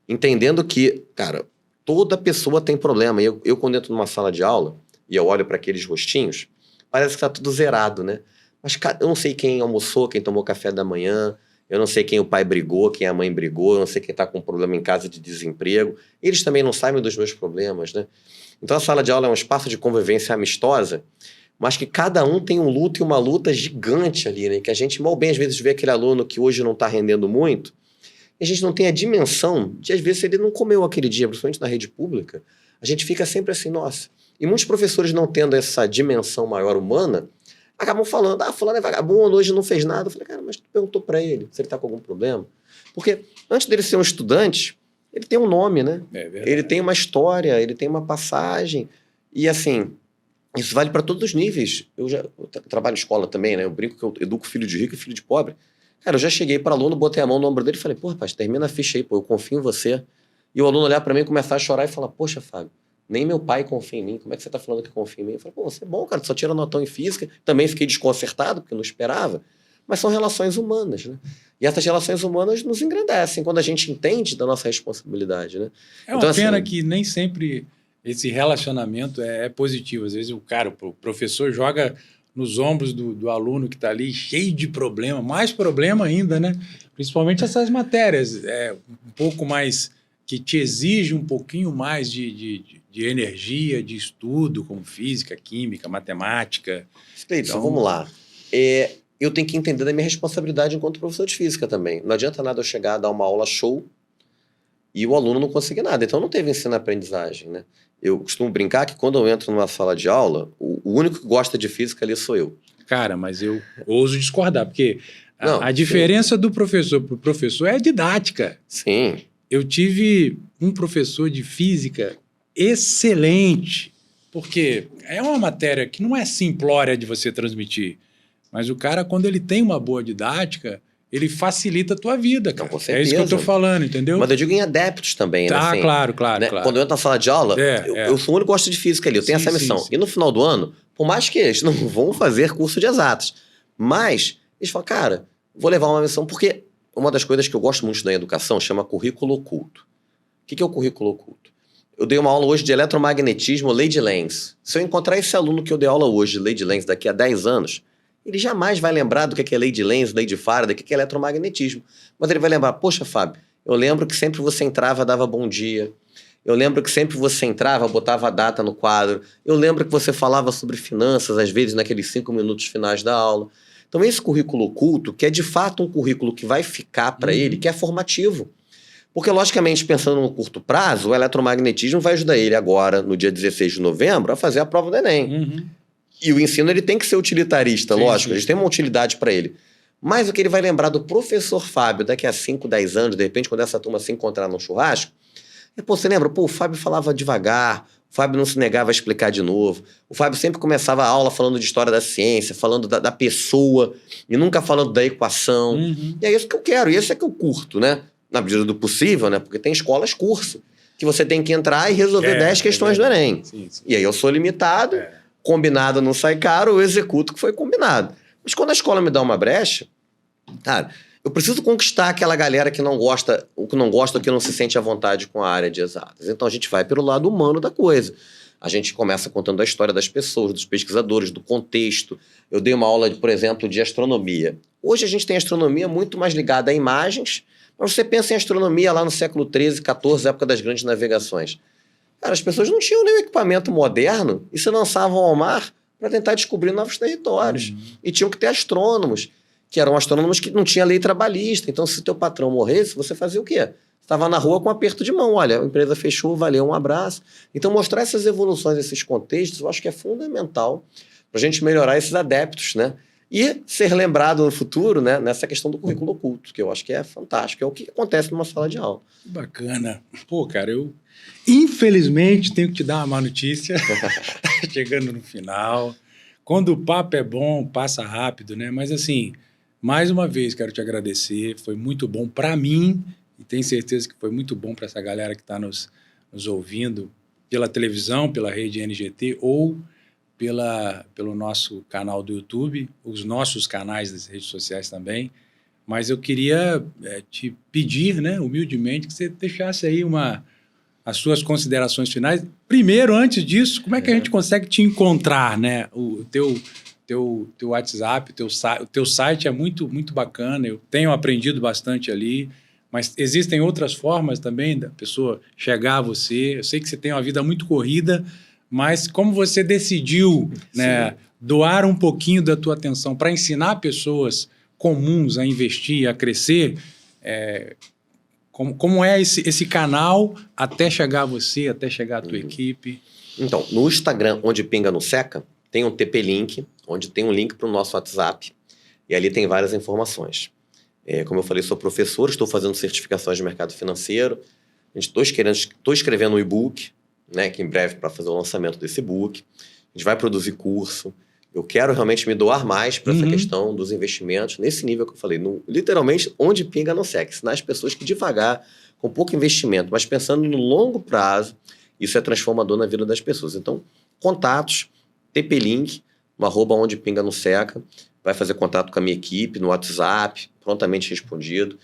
Entendendo que, cara, toda pessoa tem problema. E eu quando entro numa sala de aula e eu olho para aqueles rostinhos, parece que tá tudo zerado, né? Mas eu não sei quem almoçou, quem tomou café da manhã, eu não sei quem o pai brigou, quem a mãe brigou, eu não sei quem tá com problema em casa de desemprego. Eles também não sabem dos meus problemas, né? Então a sala de aula é um espaço de convivência amistosa, mas que cada um tem um luto e uma luta gigante ali, né? Que a gente mal bem às vezes vê aquele aluno que hoje não tá rendendo muito, e a gente não tem a dimensão de, às vezes, ele não comeu aquele dia, principalmente na rede pública, a gente fica sempre assim, nossa. E muitos professores não tendo essa dimensão maior humana, acabam falando, fulano é vagabundo, hoje não fez nada. Eu falei, cara, mas tu perguntou pra ele se ele tá com algum problema? Porque antes dele ser um estudante, ele tem um nome, né? É verdade. Ele tem uma história, ele tem uma passagem. E assim, isso vale para todos os níveis. Eu trabalho em escola também, né? Eu brinco que eu educo filho de rico e filho de pobre. Cara, eu já cheguei para aluno, botei a mão no ombro dele e falei, pô, rapaz, termina a ficha aí, pô, eu confio em você. E o aluno olhar para mim e começar a chorar e falar, poxa, Fábio, nem meu pai confia em mim, como é que você tá falando que confia em mim? Eu falei, pô, você é bom, cara, tu só tira notão em física. Também fiquei desconcertado, porque eu não esperava. Mas são relações humanas, né? E essas relações humanas nos engrandecem quando a gente entende da nossa responsabilidade, né? É uma pena que nem sempre esse relacionamento é positivo. Às vezes o professor joga nos ombros do aluno que está ali cheio de problema, mais problema ainda, né? Principalmente essas matérias um pouco mais, que te exige um pouquinho mais de energia, de estudo, como física, química, matemática. Cleiton, Então, vamos lá. Eu tenho que entender da minha responsabilidade enquanto professor de física também. Não adianta nada eu chegar a dar uma aula show e o aluno não conseguir nada. Então não teve ensino-aprendizagem, né? Eu costumo brincar que quando eu entro numa sala de aula, o único que gosta de física ali sou eu. Cara, mas eu ouso discordar, porque a diferença do professor para o professor é a didática. Sim. Eu tive um professor de física excelente, porque é uma matéria que não é simplória de você transmitir, mas o cara, quando ele tem uma boa didática, ele facilita a tua vida, cara. Não, com certeza. É isso que eu tô falando, entendeu? Mas eu digo em adeptos também, tá, né? Assim, claro. Quando eu entro na sala de aula, eu sou o único que gosta de física ali, eu tenho essa missão. Sim. E no final do ano, por mais que eles não vão fazer curso de exatas, mas eles falam, cara, vou levar uma missão, porque uma das coisas que eu gosto muito da educação chama currículo oculto. O que é o currículo oculto? Eu dei uma aula hoje de eletromagnetismo, lei de Lenz. Se eu encontrar esse aluno que eu dei aula hoje de lei de Lenz daqui a 10 anos, ele jamais vai lembrar do que é lei de Lenz, lei de Faraday, do que é eletromagnetismo. Mas ele vai lembrar, poxa, Fábio, eu lembro que sempre você entrava, dava bom dia. Eu lembro que sempre você entrava, botava a data no quadro. Eu lembro que você falava sobre finanças, às vezes naqueles 5 minutos finais da aula. Então esse currículo oculto, que é de fato um currículo que vai ficar para ele, que é formativo. Porque, logicamente, pensando no curto prazo, o eletromagnetismo vai ajudar ele agora, no dia 16 de novembro, a fazer a prova do Enem. E o ensino ele tem que ser utilitarista, lógico, eles têm uma utilidade para ele. Mas o que ele vai lembrar do professor Fábio daqui a 5, 10 anos, de repente, quando essa turma se encontrar num churrasco, você lembra? O Fábio falava devagar, o Fábio não se negava a explicar de novo, o Fábio sempre começava a aula falando de história da ciência, falando da pessoa, e nunca falando da equação. E é isso que eu quero, e esse é que eu curto, né? Na medida do possível, né? Porque tem escolas curso, que você tem que entrar e resolver 10 questões do Enem. Sim. E aí eu sou limitado, combinado não sai caro, eu executo o que foi combinado. Mas quando a escola me dá uma brecha, cara, eu preciso conquistar aquela galera que não gosta, ou que não se sente à vontade com a área de exatas. Então a gente vai pelo lado humano da coisa. A gente começa contando a história das pessoas, dos pesquisadores, do contexto. Eu dei uma aula, por exemplo, de astronomia. Hoje a gente tem astronomia muito mais ligada a imagens, mas você pensa em astronomia lá no século XIII, XIV, época das grandes navegações. Cara, as pessoas não tinham nenhum equipamento moderno e se lançavam ao mar para tentar descobrir novos territórios. E tinham que ter astrônomos, que eram astrônomos que não tinha lei trabalhista. Então, se teu patrão morresse, você fazia o quê? Você estava na rua com um aperto de mão. Olha, a empresa fechou, valeu, um abraço. Então, mostrar essas evoluções, esses contextos, eu acho que é fundamental para a gente melhorar esses adeptos, né? E ser lembrado no futuro, né, nessa questão do currículo oculto, que eu acho que é fantástico, é o que acontece numa sala de aula. Bacana. Pô, cara, eu infelizmente tenho que te dar uma má notícia, chegando no final. Quando o papo é bom, passa rápido, né? Mas assim, Mais uma vez, quero te agradecer. Foi muito bom para mim e tenho certeza que foi muito bom para essa galera que está nos ouvindo pela televisão, pela rede NGT ou pelo nosso canal do YouTube, os nossos canais das redes sociais também. Mas eu queria te pedir, né, humildemente, que você deixasse aí as suas considerações finais. Primeiro, antes disso, como é que a gente consegue te encontrar, né? O teu WhatsApp, o teu site é muito, muito bacana, eu tenho aprendido bastante ali, mas existem outras formas também da pessoa chegar a você. Eu sei que você tem uma vida muito corrida, mas como você decidiu, né, doar um pouquinho da tua atenção para ensinar pessoas comuns a investir, a crescer, como é esse canal até chegar a você, até chegar a tua equipe? Então, no Instagram, onde pinga não seca, tem um TP-Link, onde tem um link para o nosso WhatsApp, e ali tem várias informações. Como eu falei, sou professor, estou fazendo certificações de mercado financeiro, estou escrevendo um e-book, né, que em breve para fazer o lançamento desse e-book, a gente vai produzir curso. Eu quero realmente me doar mais para essa questão dos investimentos, nesse nível que eu falei, literalmente onde pinga não seca, ensinar as pessoas que devagar, com pouco investimento, mas pensando no longo prazo, isso é transformador na vida das pessoas. Então, contatos, TP-Link, no @onde pinga não seca, vai fazer contato com a minha equipe no WhatsApp, prontamente respondido,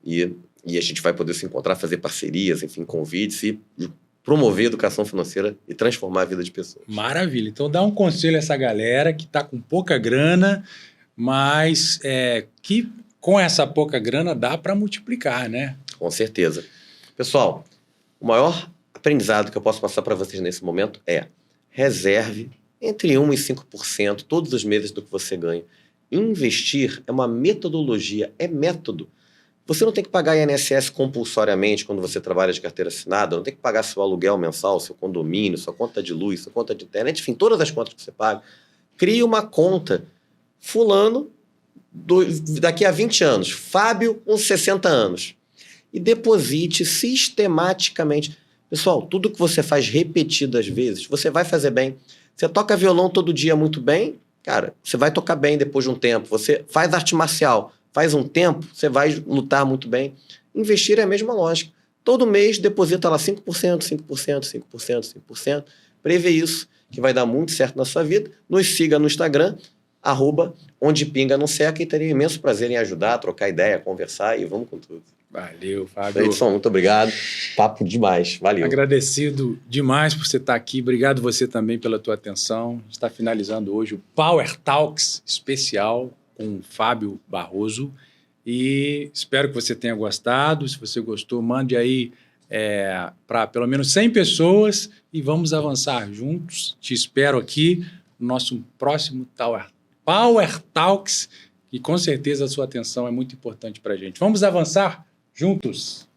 e a gente vai poder se encontrar, fazer parcerias, enfim, convites e promover a educação financeira e transformar a vida de pessoas. Maravilha. Então, dá um conselho a essa galera que está com pouca grana, mas que com essa pouca grana dá para multiplicar, né? Com certeza. Pessoal, o maior aprendizado que eu posso passar para vocês nesse momento é: reserve entre 1% e 5% todos os meses do que você ganha. Investir é uma metodologia, é método. Você não tem que pagar INSS compulsoriamente quando você trabalha de carteira assinada, não tem que pagar seu aluguel mensal, seu condomínio, sua conta de luz, sua conta de internet, enfim, todas as contas que você paga. Crie uma conta. Fulano, daqui a 20 anos, Fábio com 60 anos. E deposite sistematicamente. Pessoal, tudo que você faz repetidas vezes, você vai fazer bem. Você toca violão todo dia muito bem, cara, você vai tocar bem depois de um tempo. Você faz arte marcial, faz um tempo, você vai lutar muito bem. Investir é a mesma lógica. Todo mês deposita lá 5%, 5%, 5%, 5%. Prevê isso, que vai dar muito certo na sua vida. Nos siga no Instagram, @onde pinga não seca, e teria imenso prazer em ajudar, trocar ideia, conversar, e vamos com tudo. Valeu, Fábio. Edson, muito obrigado. Papo demais. Valeu. Agradecido demais por você estar aqui. Obrigado você também pela tua atenção. A gente está finalizando hoje o Power Talks especial com o Fábio Barroso. E espero que você tenha gostado. Se você gostou, mande aí para pelo menos 100 pessoas e vamos avançar juntos. Te espero aqui no nosso próximo Power Talks, e com certeza a sua atenção é muito importante para a gente. Vamos avançar juntos!